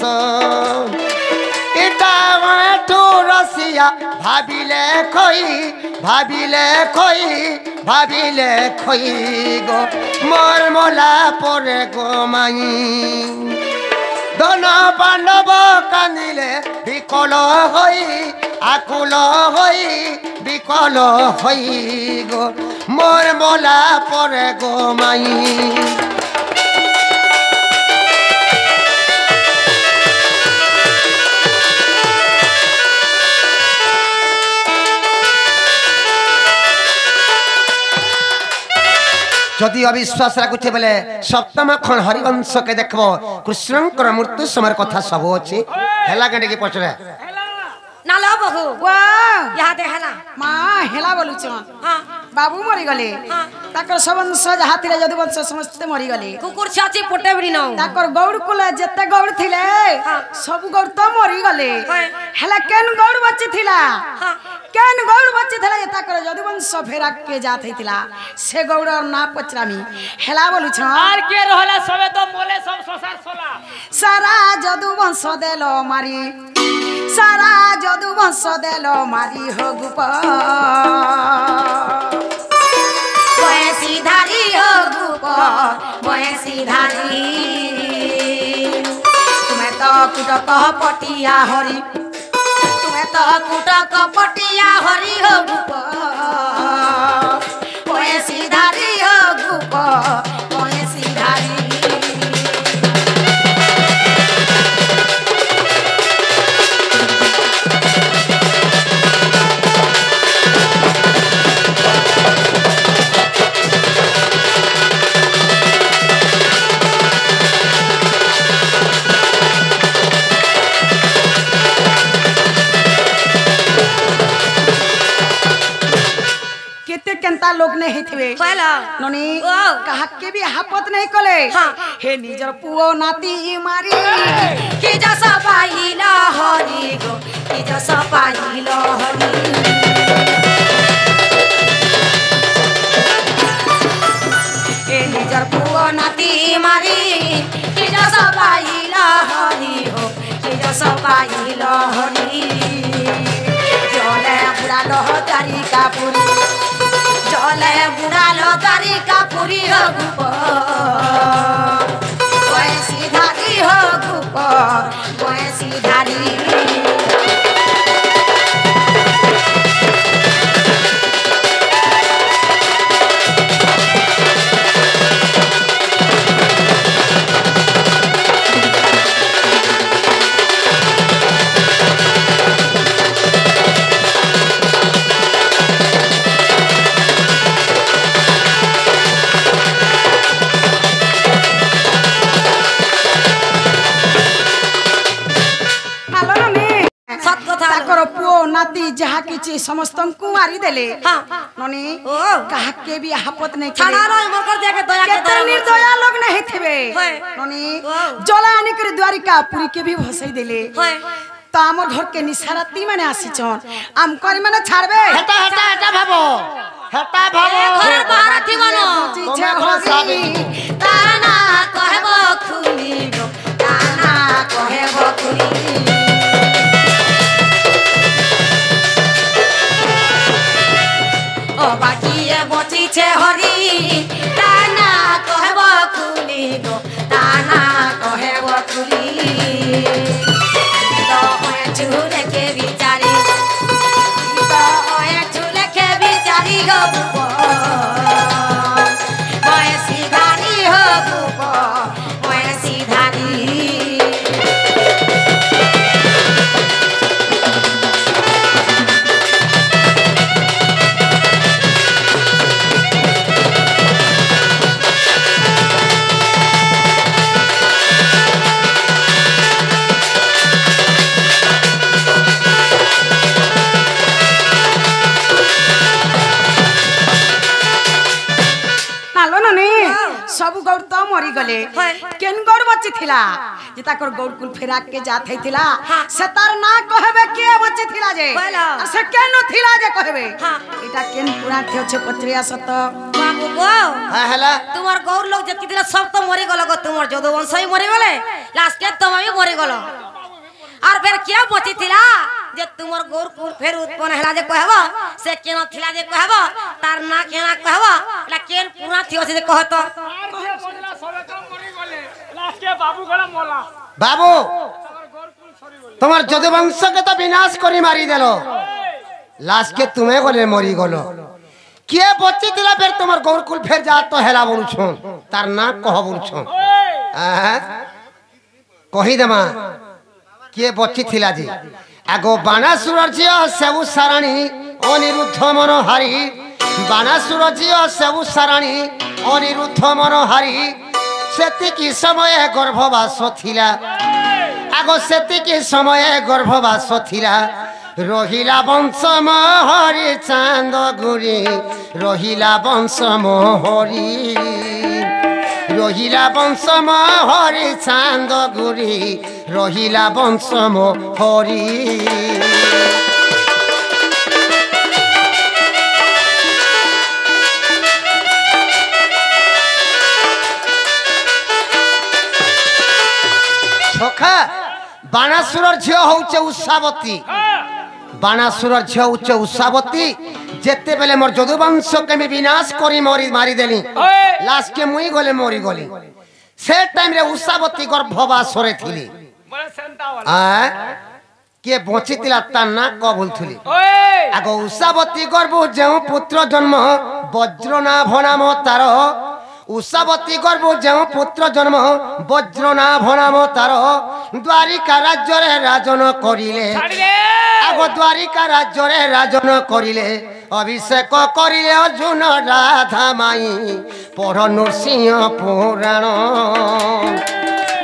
इटा तो रसिया भाबिले खोई गो मोर मोला परे गो माई दोन पांडव कांदिले विकल होई आकुल होई विकल होई गो मोर मोला परे गो माई যদি অবিশ্বাস রাখুছে বলে সপ্তম খণ্ড হরিবংশ কে দেখব কৃষ্ণঙ্কর মৃত্যু সময়ের কথা সব আছে হেলা কেন কি পছরে না লো বহু वाह ইহাতে হেলা माँ हेला बोलुछ হ্যাঁ बाबू मरी गले ताकर सबंश हाथीरे यदुवंश समस्त मरी गले কুকুর ছাচি পটে বিড়ি নাও ताकर गौड़ कुल जत्ते गौड़ थिले सब गौड़ तो मरी गले हाँ। हेला केन गौड़ बच्ची थिला हाँ। केन गौड़ बच्ची थिला जे ताकर यदुवंश फेरा के जात हितिला से गौड़ ना पचरामी हेला बोलुछ আর কে রহলা সবে তো মোলে সব সংসার সোলা सारा यदुवंश देलो मारी सारा यदुवंश देलो मारी हो गुप সিধারি ও গুপ সিধারি तुम्हें तो कुटक पटिया हरी তুমি তো কুটক পটিয়া হরি হো গুপ सिधारी हो गुप सिधारी केते केंता लोग नहीं थिवे कहला ननी ओ। कहा के भी हापत नहीं कले हाँ। हे निजर पुओ नाती मारी কি যশ পাইল হরি গো কি যশ পাইল হরি हे निजर पुओ নাতি মারি কি যশ পাইল হরি হো কি যশ পাইল হরি জলে বুড়ালো তারি কাপুরি জলে বুড়ালো তারি কাপুরি হো গুপ সিধারি हो गुप সিধারি हालो ननी সত কথা ताकर पुओ नाती जहा किछि समस्तंकु मारी देले हाँ। ननी ओ। कहा के भी हापत नहीं ছাড়া कले রই মকর দেখে দয়া কে केते निर्दया लोग नहीं थिवे হয়। ननी ओ। जला आनी कर द्वारिका पुरी के भी भसई देले হয় तो आमर घर के निसारती माने आसीछन आम करी माने छाड़बे হেটা হেটা হেটা ভাবো হেটা ভাবো ঘরের বাহার থিবন বুঝিছে তোমরা হরি তানা কহেব খুলি গো তানা কহেব খুলি ও বাকিয়ে বচিছে হরি তানা কহেব খুলি গো তানা কহেব খুলি তো ওয়ে চুলে কে বিচারি তো ওয়ে চুলে কে বিচারি গো সিধারি হো গুপ সিধারি नालो ननी सब गौड़ तो मरी गले হয়। केन गौड़ बच्ची थिला जे ताकर गौड़ कुल फेरा के जात हैथिला हाँ। से तार ना कहबे के बच्ची थिला जे बोलो। आ से केन थिला जे कहबे हाँ। एटा केन पुरा थियो छे पत्रिया सत বাবু গো হ্যাঁ হেলা তোমার গৌর লোক যেতে দিলে সব তো মরে গেল গো তোমার যদুবংশই মরে গেলে লাস্টে তুমি মরে গেল আর ফের কে বচি থিলা যে তোমার গৌর কুল ফের উৎপন্ন হেলা যে কহব সে কেন থিলা যে কহব তার না কেনা কহব এটা কেন পুরা থিও যে কহত আর কে বললা সবে তো মরি গলে লাস্ট কে বাবু গলা মোলা বাবু তোমার যদুবংশকে তো বিনাশ করে মারি দিল লাস্টকে তুমি গলে মরি গল কে বচি দিলা ফের তোমার গৌরকুল ফের যা তো হেলা বলছ তার না কহ বলছ কহি দেমা কে বচি থিলা যে আগো বানাসুর ঝিও সেবু সারাণী অনিরুদ্ধ মনোহারি বানাসুর ঝিও সেবু সারাণী অনিরুদ্ধ মনোহারি সেতিকি সময়ে গর্ভবাস থিলা আগ সেতিকি সময়ে গর্ভবাস থিলা রহিলা বংশ মহরি চাঁদ গুরি রহিলা বংশ মহরি রহিলা বংশ মহরি চাঁদ গুরি রহিলা বংশ মহরি সখা বানাসুরর ঝিও হচ্ছে উষাবতী বানাসুরর ঝিও হচ্ছে উষাবতী যেতেবেলে মোর যদুবংশকে আমি বিনাশ করি মারি দেলি লাস্টকে মুই গলে মরি গলি সে টাইম রে উষাবতী গর্ভবাসরে থিলি কে বঞ্চিতিলা তার না কবুলথুলি আগ উষাবতী গর্ভ যে পুত্র জন্ম বজ্রনাভ নাম তার উষাবতী গর্ভ যে পুত্র জন্ম বজ্রনাভ নাম তার দ্বারিকা রাজ্যরে রাজন করিলে আগ দ্বারিকা রাজ্যরে রাজন করিলে অভিষেক করিলে অর্জুন রাধা মাই পড় নৃসিংহ পুরাণ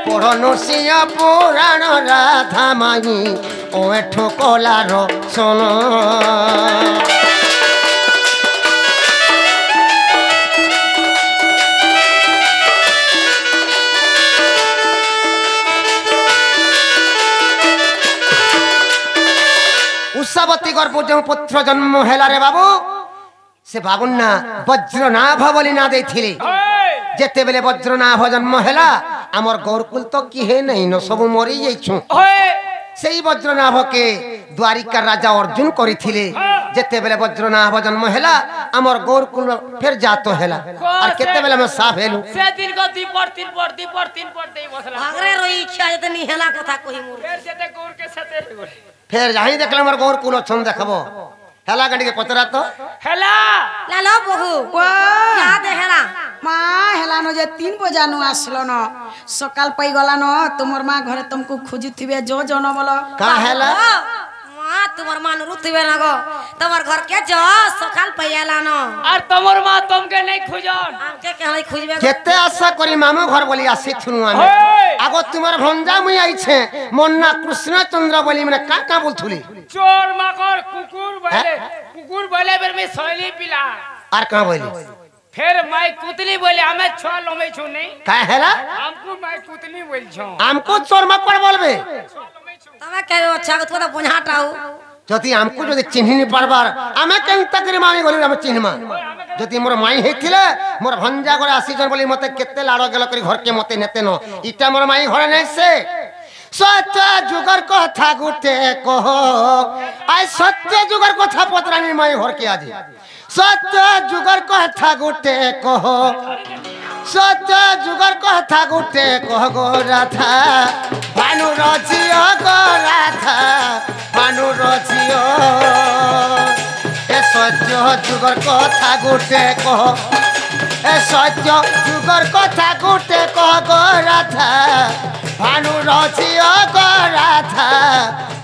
পড় নৃসিংহ পুরাণ রাধা মাই ও এঠো কলার শোন উষাবতী গর্ভ যে পুত্র জন্ম হেলা রে বাবু সে বাবুর না বজ্রনাভ বলি না ଦେଇଥିଲେ যেতেবেলে বজ্রনাভ জন্ম হেলা আমার গৌরকুল তো কি হে নাই ন সব মরি যাইছু সেই বজ্রনাভকে দ্বারিকার রাজা অর্জুন করিଥିଲେ যেতেবেলে বজ্রনাভ জন্ম হেলা আমার গৌরকুল ফের জাত হেলা আর কেতেবেলে আমি সাফ হেলু সে দিন গো তিন পর দেই বসলা ভাগরে রই ইচ্ছা যেতে নি হেলা কথা কই মোর ফের যেতে গৌর কে সাথে ফের যাই দেখলে আমার গৌরকুল ছন্দ দেখাবো হেলা গাড়িকে পচরা তো হেলা লালো বহু যা দে হেলা মা হেলানো যে 3 বজানো আসলো ন সকাল পাই গলা ন তোমার মা ঘরে তুমকু খুঁজুথিবে জো জন বলো কা হেলা মা তোমার মা নুরুতিবে না গো তোমার ঘর কে জ সকাল পাই এলা ন আর তোমার মা তোমকে নাই খুঁজন আমকে কেহই খুঁজবে কেতে আশা করি মামু ঘর বলি আসি থুনু আমি আগ তোমার ভঞ্জা মুই আইছে মন্না কৃষ্ণচন্দ্র বলি মানে কা বলথুলি চোর মাকড় কুকুর বলে বের মে শৈলী পিলা আর কা বলি फिर मैं कुतली बोले हमें छ लमे छु नहीं का हेला हमको मैं कुतली बोल छो हमको चोर मकड़ बोलबे तमे के अच्छा तो तो बुझाटाऊ যদি আমকু যদি চিহ্নি পারবার আমি কেন তাকরি মাই গলি আমি চিহ্নমা যদি মোর মাই হেতিলে মোর ভঞ্জা করে আসিজন বলি মতে কেতে লাড় গেল করি ঘরকে মতে নেতে ন ইটা মোর মাই ঘরে নাইছে সত্য যুগর কথা গুটে কহ আই সত্য যুগর কথা পতরানি মাই ঘরকে আজি সত্য যুগর কথা গুটে কহ সত্য যুগর কথা গুটে কহ গো রাধা ভানু রচিও গো রাধা ভানু রচিও এ সত্য যুগর কথা গুটে কহ এ সত্য যুগর কথা গুটে কহ গো রাধা ভানু রচিও গো রাধা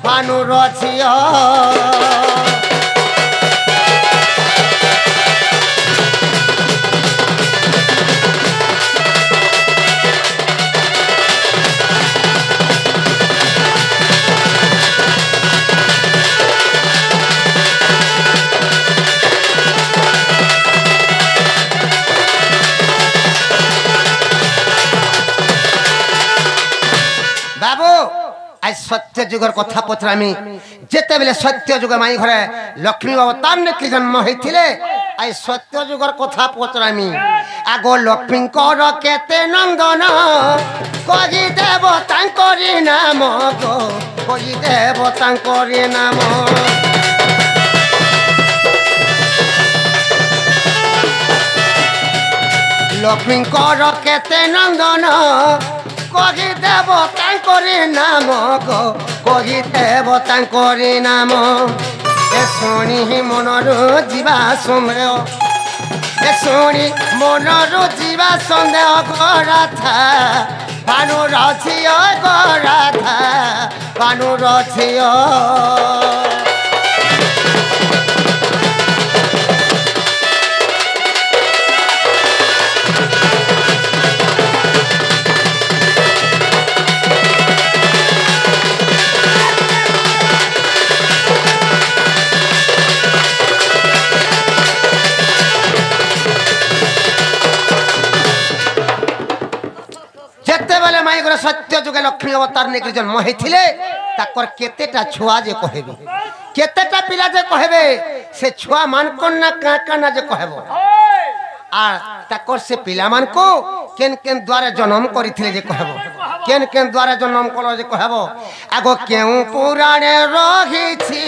ভানু রচিও বাবু আজ সত্য যুগর কথা পচরামি যেতেবেলে সত্য যুগ মাই ঘরে লক্ষ্মী অবতার নেকি জন্ম হয়েছিলে আজ সত্য যুগর কথা পচরামি আগ লক্ষ্মীঙ্কর কেতে নন্দন কহি দেব তাঙ্করি নাম গো কহি দেব তাঙ্করি নাম লক্ষ্মীঙ্কর কেতে নন্দন কহি দেব তাঙ্করি নাম গো কহি দেব তাঙ্করি নাম এ শুনি মনরু ଯିବା ସନ୍ଦେହ এ শুনি মনরু ଯିବା সন্দেহ গরাধা ভানু রচিও গরাধা ভানু রচিও पर सत्य जुगे लक्ष्मी अवतार ने जन्म होइथिले ताकर केतेटा छुआ जे कहबे केतेटा पिला जे कहबे से छुआ मान कोन ना का का ना जे कहबो आ ताकर से पिला मान को केन केन द्वारा जन्म करिथिले जे कहबो केन केन द्वारा जन्म कलो जे कहबो आगो केउ पुराणे रहिछि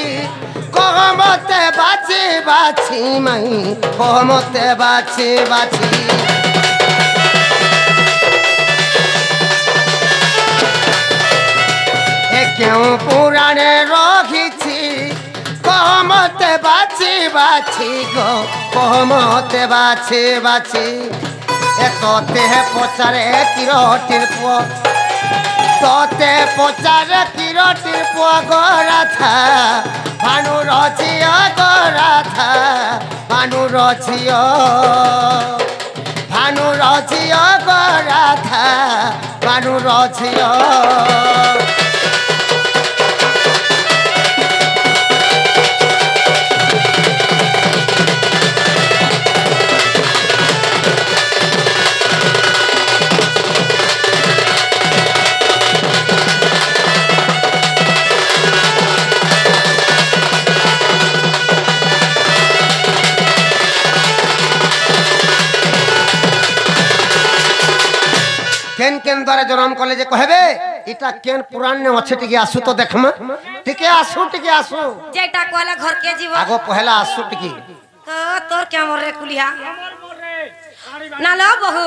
कहमते बाची बाची मई कहमते बाची बाची क्यों पुराणे रहिछि कहमते बाची बाची गो कहमते बाची बाची ए तोते पचारे किरोटिर पुओ तोते पचारे किरोटिर पुओ गोरा था भानु रचियो गोरा था भानु रचियो गोरा था भानु रचियो केन केन द्वारा जन्म कले जे कहबे इटा केन पुराण ने अच्छे टिके आसु तो देखमा टिके आसु जेटा कहला घर के जीव आगो पहला आसु टिके तोर क्या मोर रे कुलिया ना लो बहू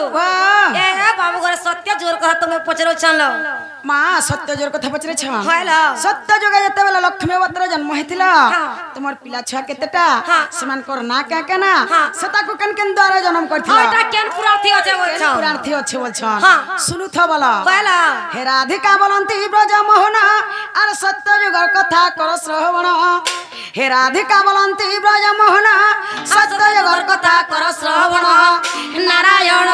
ए बाबू घर सत्य जोर कह तुमे पचरो चलो माँ सत्य जोर कथा पचरे छ होइला सत्य जोगे जते बेला लक्ष्मी अवतार जन्म हेतिला तुमर पिला छ केतेटा समान कर ना का का ना सता को कन कन द्वारा जन्म करथिला ओटा केन पुरार्थी अछे बोल छ पुरार्थी अछे बोल छ सुनु थ बोला होइला हे राधिका बोलंती ब्रज मोहन आर सत्य जोगर कथा कर श्रवण हे राधिका बोलंती ब्रज मोहन सत्य जोगर कथा कर श्रवण नारायण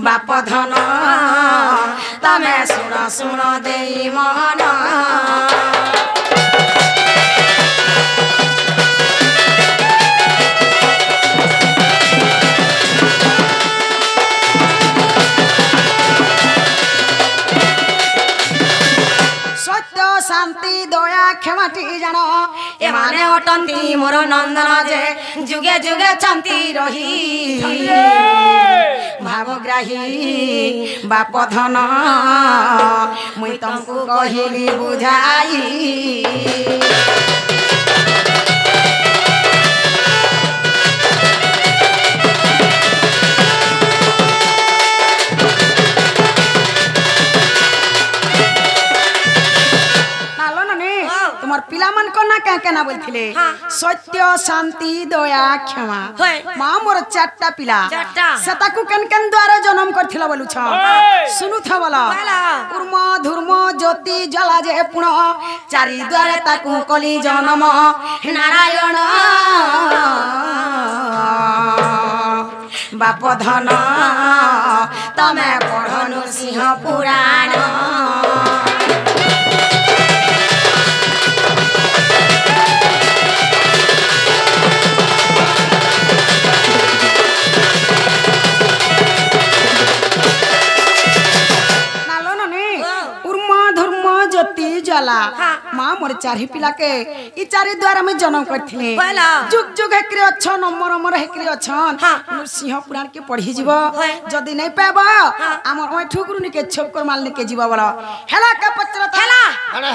बाप धन तमे सुन सुन देई मन सत्य शांति दया क्षमाटी जान एमाने अटंती मोर नंदन जे जुगे जुगे चंती रही भावग्राही बाप धन मुई तुमको कहिली बुझाई तुमर पिला मन को ना क्या क्या ना बोलथिले सत्य शांति दया क्षमा मां मोर चारटा पिला सताकू कन कन द्वारा जन्म करथिला बोलु छ सुनु थ बोला कुर्म धर्म ज्योति जला जे पुण चारि द्वारे ताकू कली जन्म नारायण बाप धन तमे पढ़नु सिंह पुराण जला मां मोर चारि पिला के ई चारि द्वारा में जन्म करथिले जुग जुग हेकरे अच्छन नंबर नंबर हेकरे अच्छन नरसिंह पुराण के पढ़ी जीव जदी नहीं पाबो हमर ओय ठुकुरनी के छपकर मालने के जीव बड़ा हेला का पचरा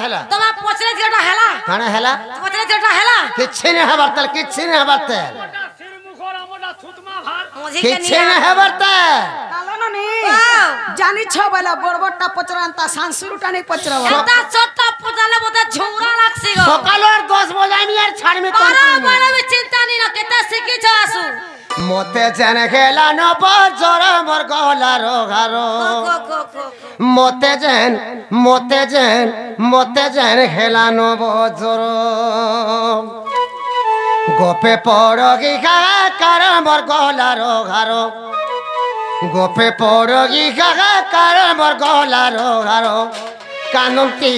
हेला तमा पचरे जेटा हेला काना हेला पचरे जेटा हेला किछे ने हबरतल किछे ने हबरतल किछे ने हबरतल जानी छ बला बड़बड़टा पचरांता सांसुरुटा नहीं पचरा एता छोटा पचाले बोता झोरा लागसी गो सकालर 10 बजे मी यार छाड़ में कोन माने में चिंता नहीं न केता सिकी छ आसु मोते जन खेला न बजर मोर गला रोगारो मोते जन खेला न बजर गोपे पड़गी कार मोर गला रोगारो गोपे पड़गी कार मोर गला रोगारो कानंती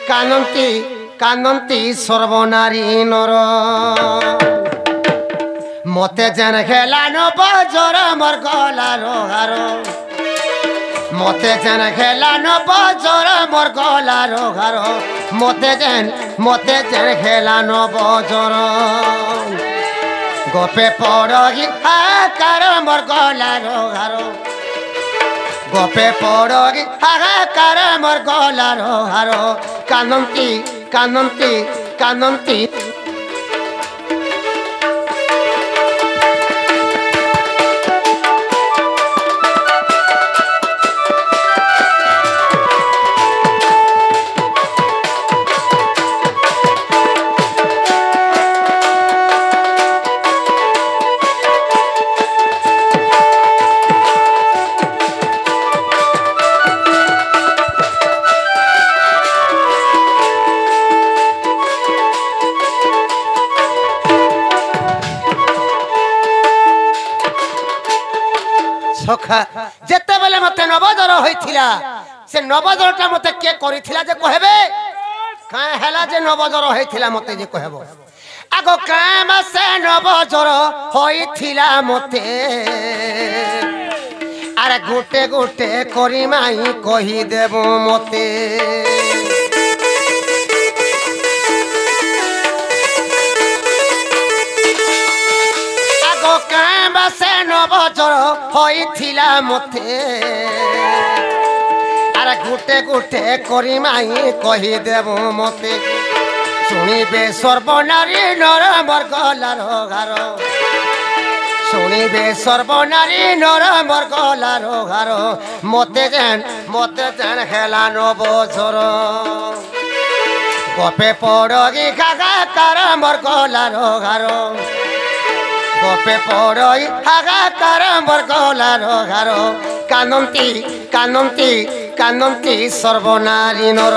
कानंती कानंती सर्वनारी नर মতে যেন খেলানো বজর মোর গলারো হারো মতে যেন খেলানো বজর মোর গলারো হারো মতে যেন খেলানো বজর গোপে পড়গি হাকার মোর গলারো হারো গোপে পড়গি হাকার মোর গলারো হারো কানন্তি কানন্তি কানন্তি যেতে বেলে মতে নবজর হইছিলা সে নবজরটা মতে কে করিছিলা যে কহেবে কাঁ হেলা যে নবজর হইছিলা মতে যে কহেব আগো কাঁ মাসে নবজর হইছিলা মতে আরে গোটে গোটে করি মাই কহি দেব মতে সে নবজর হইছিলা মতে আর গুটে গুটে করি মাই কহি দেব মতে শুনিবে সর্বনারী নর মোর গলার ঘর শুনিবে সর্বনারী নর মোর গলার ঘর মতে যেন খেলা নবজর গপে পড়গি কাকা কার মোর গলার ঘর গোপে পড়ই হাগাকার মোর গলার ঘর কানন্তি কানন্তি কানন্তি সর্বনারী নর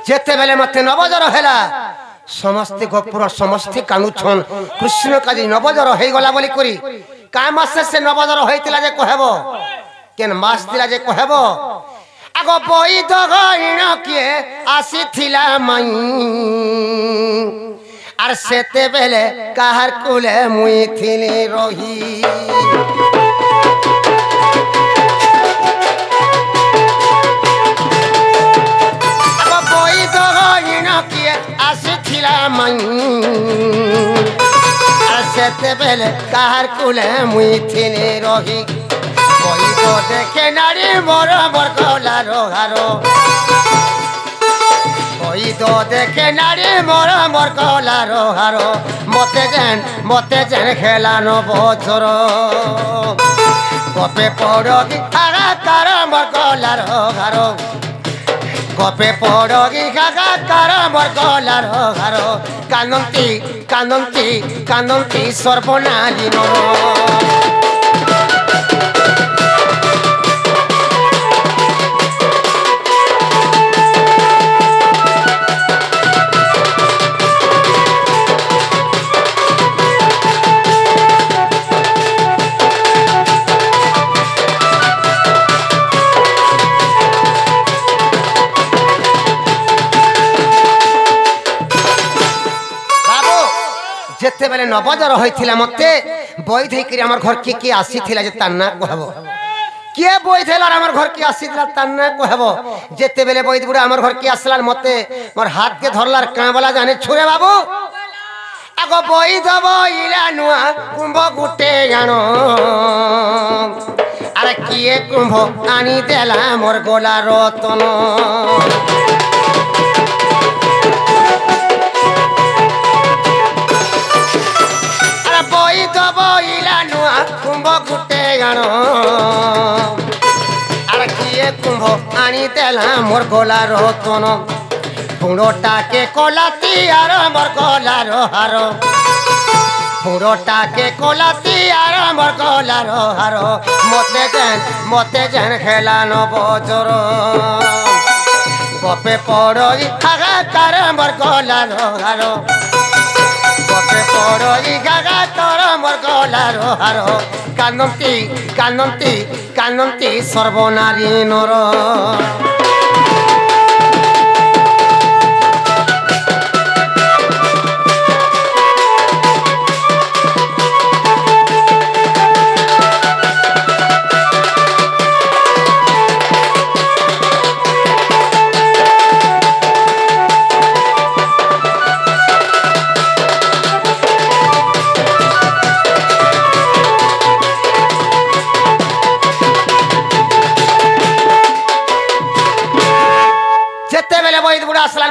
যেতে বেলে মতে নবজর হেলা সমস্ত গোপুর সমস্ত কানুছন কৃষ্ণ কাজী নবজর হয়ে গলা বলি করি কা মাসে সে নবজর হইতিলা যে কহেব কেন মাস দিলা যে কহেব আগ বৈদ গইণ কিয়ে আসিছিলা মাই আর সেতে বেলে কাহার কুলে মুই থিলি রহি আসিছিলা মাই আর সেতে বেলে কাহার কুলে মুই থিলি রহি বৈদ দেখে নারী মোর মোর গলার ঘর বৈদ দেখে নারী মোর মোর গলার ঘর মতে যেন খেলানো বছর গপে পড়গি হাগাকার মোর গলার ঘর গপে পড়গি হাগাকার মোর গলার ঘর কানন্তি কানন্তি কানন্তি সর্বনারী নর যেতে বেলে নবজর হইছিলা মতে বই ধেইকরি আমার ঘর কি আসিছিলা যে তার না কহব কে বই ধেলার আমার ঘর কি আসিছিলা তার না কহব যেতে বেলে বই বুড়া আমার ঘর কি আসলার মতে মোর হাত কে ধরলার কাঁবলা জানে ছুরে বাবু আগ বই দব ইলা নুয়া কুম্ভ গুটে জানো আরে কিয়ে কুম্ভ আনি দেলা মোর গোলা রতন কুম্ভ গুটে গানো আর কিয়ে কুম্ভ আনি দেলা মোর গোলা রতন পুরোটাকে কলাতি আর মোর গলার হার পুরোটাকে কোলাতি আর আমার গলার হার মতে যেন খেলানো বজর গপে পড়ই হাহাকার আমার গলার হার গপে পড়ই হাহাকার আমার গলার হার কানন্তি কানন্তি কানন্তি সর্বনারী নর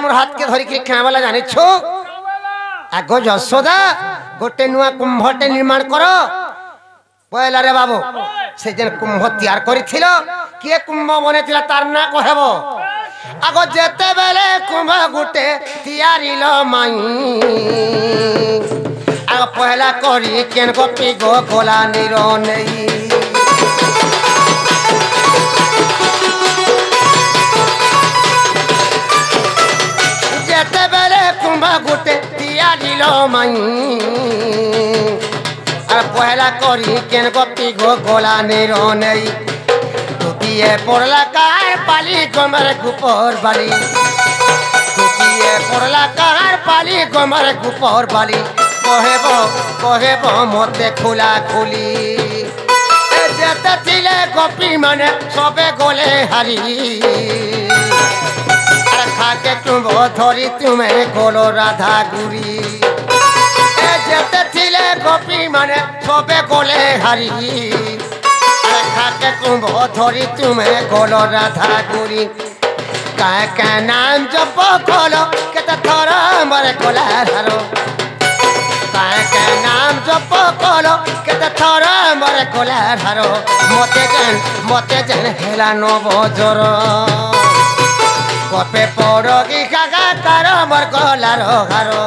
मोर हाथ के धरिक खेवाला जानी छु आग यशोदा गोटे नुआ कुंभटे निर्माण कर पहला रे बाबू से जन कुंभ तैयार करिथिलो किए कुंभ बनेथिला तार ना कहबो आग जेते बेले कुंभ गोटे तैयारीलो माई आग पहला करी केन गोपी गो गोला निरो नहीं गोटे तैयारीलो माई और पहला करी केन गोपी गो गोला निरो नहीं दुतिए पड़ला कार पाली गोमर गुपर बाली दुतिए पड़ला कार पाली गोमर गुपर बाली कहेबो मते खुला खुली जेते थिले गोपी माने सबे गोले हारी खाके तुम धरी तुम्हें गोलो राधा गुरी जेते थिले गोपी माने सबे गोले हारी खाके तुम धरी तुम्हें गोलो राधा गुरी का नाम जप खोलो केते थरा मरे गोला हारो का नाम जप खोलो केते थरा मरे गोला हारो मते जन हेला नबो जोर गपे पड़गी गागा तार मोर गलार हारो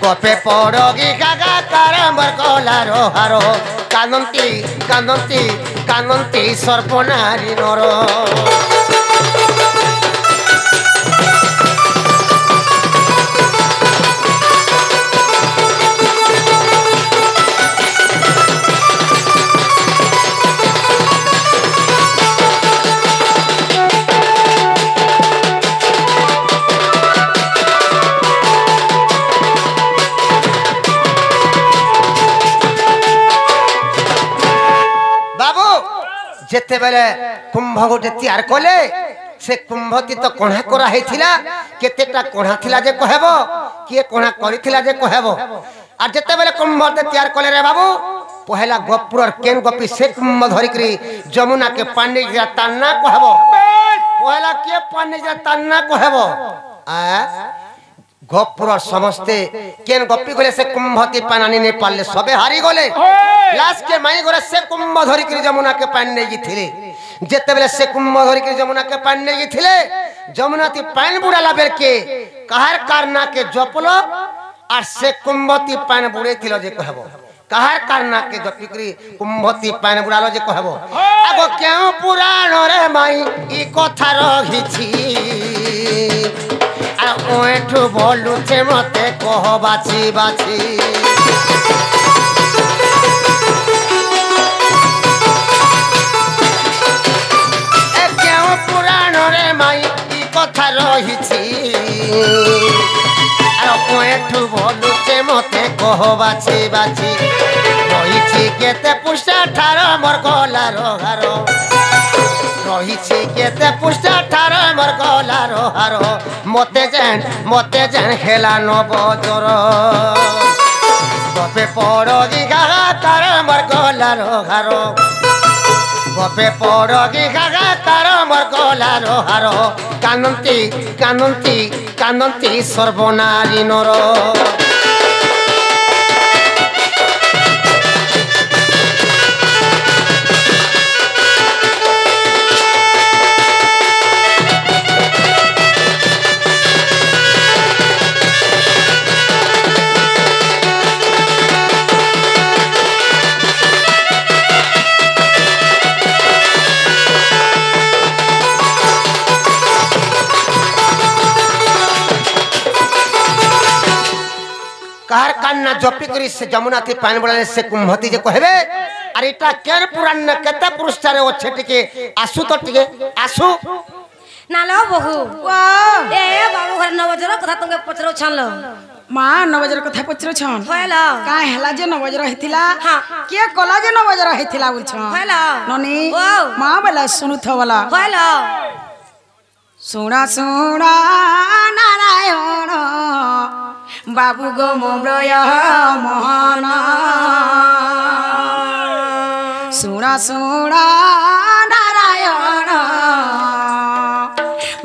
गपे पड़गी गागा तार मोर गलार हारो कानंती कानंती कानंती सर्वनारी नर जेते बेले कुंभ गोटे तैयार कले से कुंभती तो कोणा करा हेथिला केतेटा कोणा थिला जे कहबो किए कोणा करिथिला जे कहबो आ जेते बेले कुंभ तैयार कले रे बाबू पहला गोपुर केन गोपी से कुंभ धरिकरी जमुना के पानी जा तान्ना कहबो पहला के पानी जा तान्ना कहबो आ गोपुर समस्ते केन गोपी गले से कुंभती पानी ने पाले सबे हारी गले लास्ट के माई गरे से कुंभ धरिकरी जमुना के पानी नै थिले जेते बेले से कुंभ धरिकरी जमुना के पानी नै थिले जमुना ती पानी बुड़ाला बेर के कहार कारना के जपलो और से कुंभती पानी बुड़े थिलो जे कहबो कहार कारना के जपिकरी कुंभती पानी बुड़ालो जे कहबो आगो केउ पुराण रे माई ई कथा रहिछि आ ओठु बोलु छे मते कह बाछि बाछि ए केउ पुराण रे माई ई कथा रहिछि आ ओठु बोलु छे मते कह बाछि बाछि रहिछि केते पुष्टा ठार मोर गलार हारो रहिछि केते पुष्टा ठार मोर गलार हारो मते जेन खेला नबो जोर गपे पड़गी गागा तार मोर गलार हारो गपे पड़गी गागा तार मोर गलार हारो कानंती कानंती कानंती सर्वनारी नर जपी करी से जमुना थी पानी बड़ाने से कुंभती जे कहबे अरे इटा केर पुराण न केता पुरस्कार अच्छे टिके आसु तो टिके आसु नालो बहु वाह ए बाबू घर नवजर कथा तुमके पचरो छानलो माँ नवजर कथा पचरो छन होयला का हेला जे नवजर हेतिला हाँ। के कला जे नवजर हेतिला बोल छन होयला ननी वाह। माँ बोला सुनु थवला होयला सुना सुना नारायण बाबू गो मोब्रय मोहन सुना सुना नारायण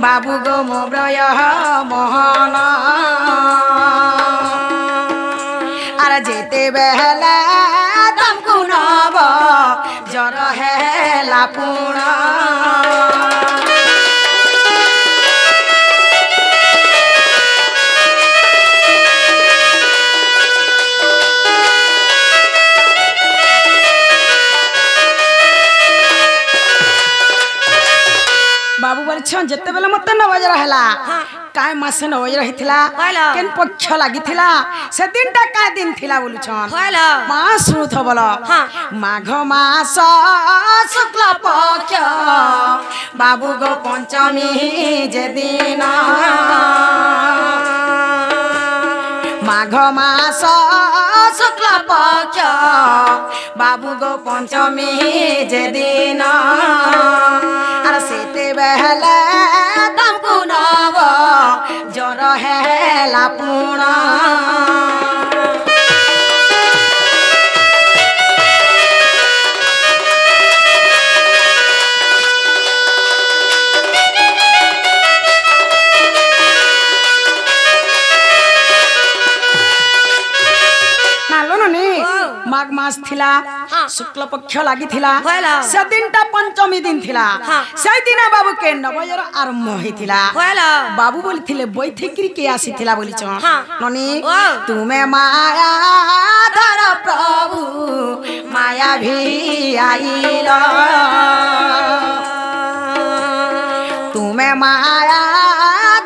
बाबू गो मोब्रय मोहन आर जेते बेहले तुमको नब जर हेला पुणा बाबू बोल छन जते बेला मते नवज रहला काय मासे नवज रहिथिला होयला। केन पक्ष लागिथिला से दिनटा काय दिन थिला बोलु छन होयला। मां सुनु थबल हाँ। माघ मास शुक्ल पक्ष बाबू गो पंचमी जे दिन माघ मास शुक्ल पक्ष बाबू गो पंचमी जे दिन आर सेते बेहले तुमको नव जर हेला पुणा माघ मास थिला शुक्ल पक्ष लागि थिला होयला। से दिनटा पंचमी दिन थिला हाँ। से दिन बाबू के नवजर आरंभ होइथिला होयला। बाबू बोलिथिले बैठेकरी के आसीथिला बोली छ हाँ। ननी वाह। तुमे माया धर प्रभु माया भी आइल तुमे माया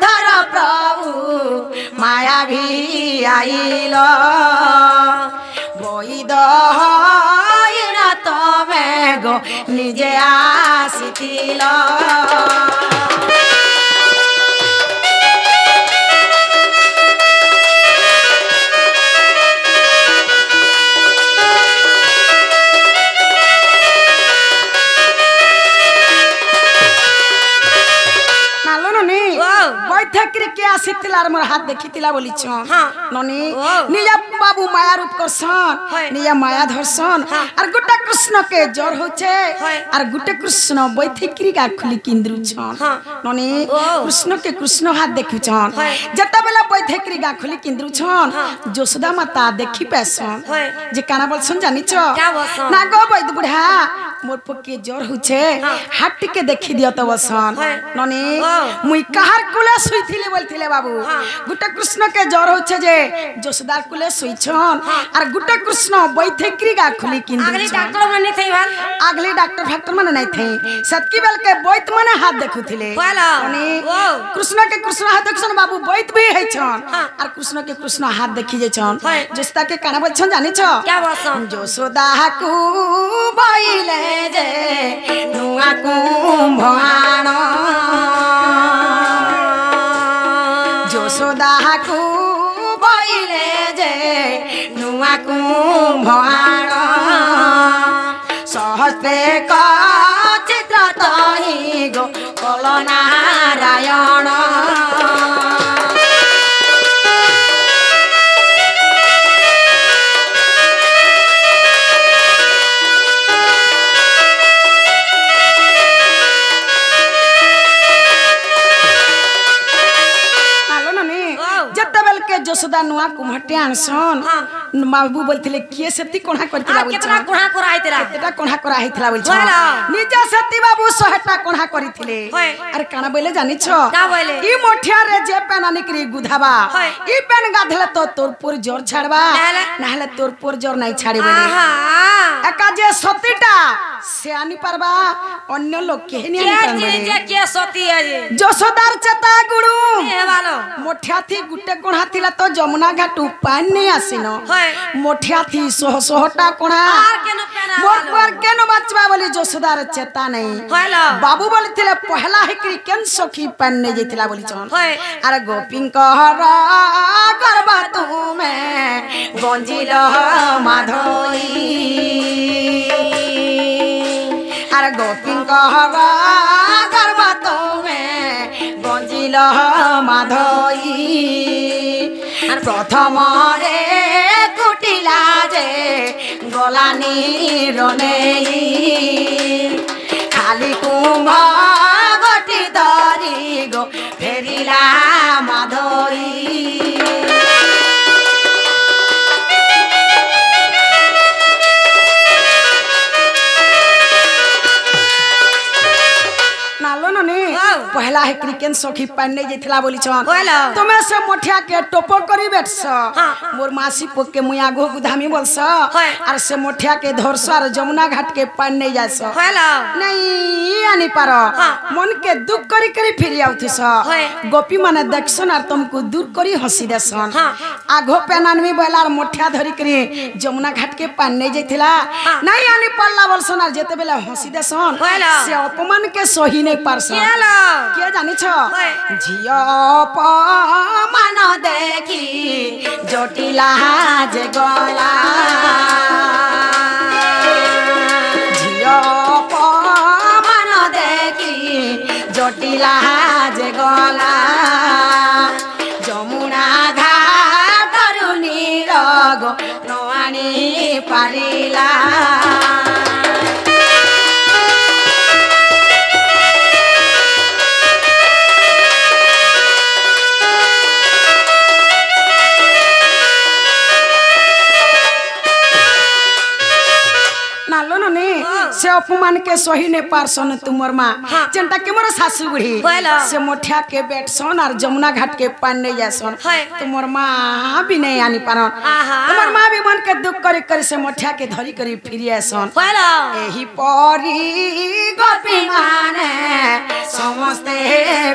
धर प्रभु माया भी आइल বৈদ হইনা তবে গো নিজে আসিছিল बैठक के आसीथिला मोर हाथ देखिथिला बोली छ ननी निया बाबू माया रूप करसन निया माया धरसन और गुटा कृष्ण के जर होचे और गुटे कृष्ण बैठकरी का खुली किंद्रु छन ननी कृष्ण के कृष्ण हाथ देखु छन जता बेला बैठकरी का खुली किंद्रु छन यशोदा माता देखि पैसन जे काना बोलसन जानि छ ना गो बैद बुढ़ा मोर पके जर होचे हाथ के देखि दियो त बसन ननी मुई कहार कुले सुइथिले बोलथिले बाबू गुटे कृष्ण के जर होचे जे यशोदा कुले सुइछन और गुटे कृष्ण बैठकरी का खुली किंद्रु अगली डॉक्टर मन नहीं थई भाल अगली डॉक्टर मन नहीं थे सतकी बेल के बैत मने हाथ देखुथिले कृष्ण के कृष्ण हाथ देखछन बाबू बैत भी है छन और कृष्ण के कृष्ण हाथ देखि जे छन जस्ता के काना बोल छन जानि छ क्या बोलसन यशोदा को बैले जे नुआ कुंभाण यशोदा को बैले जे नुआ कुंभाण सहस्ते का चित्र तही गो कल नारायण यशोदा नुआ कुम्हटे आनसन बाबू बोलथिले के सती कोढ़ा करथिला बोल कितना कोढ़ा कराई तेरा केटा कोढ़ा करा हिथला बोल छ निजा सती बाबू 100टा कोढ़ा करिथिले अरे काना बोले जानि छ का बोले ई मोठिया रे जे पेना निकरी गुधाबा ई पेन गाधले तो तोर पुर जोर छाड़बा नाहले तोर पुर जोर नहीं छाड़ी बोले एका जे सतीटा से आनी परबा अन्य लोग के नहीं आनी परबे जे के सती है यशोदार चता गुडू ए वालो मोठिया थी गुटे कोढ़ा थिला तो जमुना घाट पानी नहीं आसिनो मोठिया थी सोह सोहटा कोणा मोर केनो बचवा बोली जोसदार चेता नहीं बाबू बोली थिले पहला हिकरी केन सखी पन्ने जेथिला बोली छन अरे गोपिन कहर करबा तुमे गंजिल माधोई अरे गोपिन कहर करबा तुमे गंजिल माधोई प्रथम रे कुटिला जे गलानी रनेई खाली कुंभ गटी धरी गो फेरिला माधोई पहला है क्रिकेट सखी पन्ने जेथिला बोली छन तुमे से मोठिया के टोपो करी बैठस मोर मासी पोक के मुया गो गुधामी बोलस और से मोठिया के धरस और जमुना घाट के पन्ने जास नहीं आनी पार मन के दुख करी करी फिर आउथिस गोपी माने देखसन और तुमको दूर करी हंसी देसन आघो पेनानमी बोलार मोठिया धरी करी जमुना घाट के पन्ने जेथिला नहीं आनी पल्ला बोलसन और जेते बेला हंसी देसन से अपमान के सही नहीं पारसन क्या जानी छो झियो मान देखी जटिला जे गला झियो मान देखी जटिला जे गला जमुना घाट रुनी रग नआनी पारिला से अपमान के सही ने पारसन तुमर माँ जनता के मोर सासू बुढ़ी से मोठिया के बैठसन और जमुना घाट के पानी जासन तुमर माँ भी नहीं आनी पारन तुमर माँ भी मन के दुख करी करी से मोठिया के धरी करी फिर आसन एही परी गोपी माने समस्ते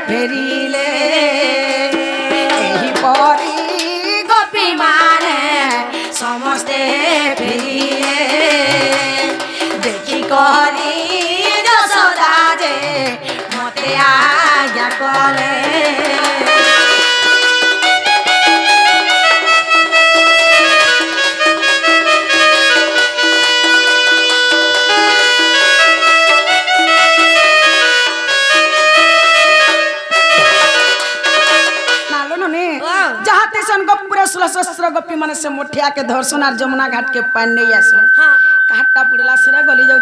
फेरिले एही परी गोपी माने समस्ते फेरिले देखी करी जसोदा जे मते आज्ञा कले सहस्र गोपी मन से मोठिया के धरसन और जमुना घाट के पानी नहीं आसन काटा बुड़ला से गली जाऊ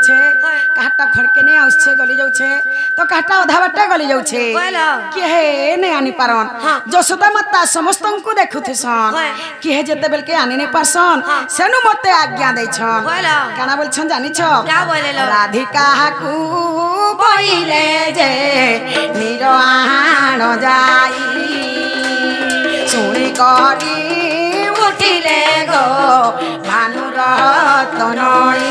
काटा खड़के नहीं आउछे गली जाऊ तो काटा अधा बाटे गली जाऊ कि हे नहीं आनी पारन जसोदा माता समस्त को देखुथसन कि हे जेते बेल के आनी नहीं पारसन सेनु मते आज्ञा दै छन काना बोल छन जानि छ क्या बोलेलो राधिका को बोइले जे निराण जाई सुनी करी उठिले गो भानुरतनई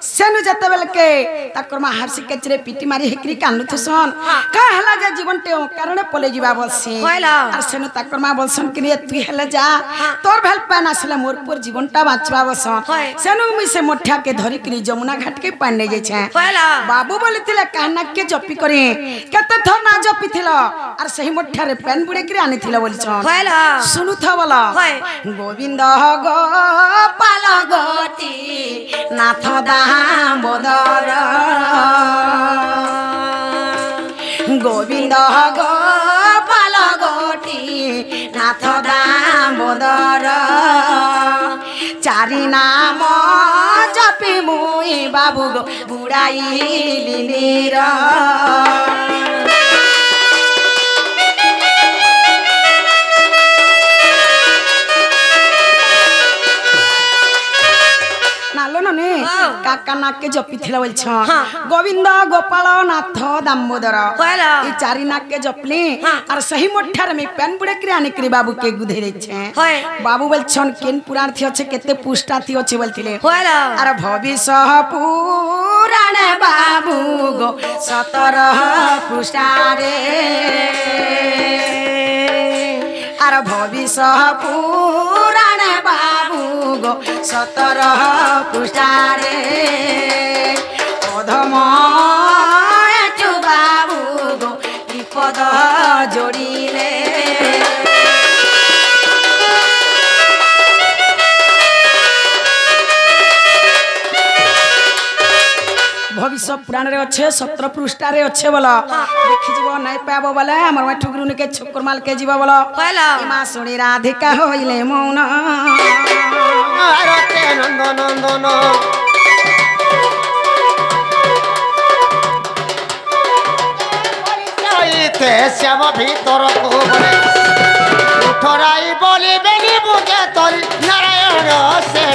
सेनु जते बेल के ताकर मा हारसी केचरे पिटी मारी हेकरी कानु थसन का हला जा जीवन टे कारण पले जीवा बलसी आ सेनु ताकर मा बलसन कि तू हला जा तोर भेल पान आसले मोर पुर जीवनटा बाचवा बसन सेनु मी से मोठा के धरी करी जमुना घाट के पान नै जाय छै बाबू बोलिथिले काना के जपी करी केते थर ना जपी थिलो आर सही मोठा रे पेन बुड़े करी आनी थिलो बोल छन सुनु था बोला गोविंद गोपाल गति नाथ दामोदर गोविंद गोपाल गोटी नाथ दामोदर चारि नाम जपी मुई बाबू गो बुढ़ाई लीर हेलो नने काका नाक के जपी थिला बोल छ गोविंद गोपाल नाथ दामोदर कहला ई चारि नाक के जपली और सही मोठार में पेन बुड़े क्रियाने क्रि बाबू के गुधे रे छे बाबू बोल छन केन पुराण थी अछि केते पुष्टा थी अछि बोलथिले कहला अरे भविष्य पुराण बाबू गो 17 पुष्टा रे अरे भविष्य पुराण बाबू गो 17 पुष्टा रे अधम बाबू गो ई पद जोड़िले भविष्य पुराण रे अच्छे 17 पृष्ठा रे अच्छे बोला देखि जीव नहीं पाबो बोले हमर मा ठुगरुन के छोकर माल के जीव बोला कहला इमा सुनी राधिका होइले मौन आरते नंदन नंदन जाइते श्याम भीतर को बने उठराई बोली बेनी बुके तोरी नारायण से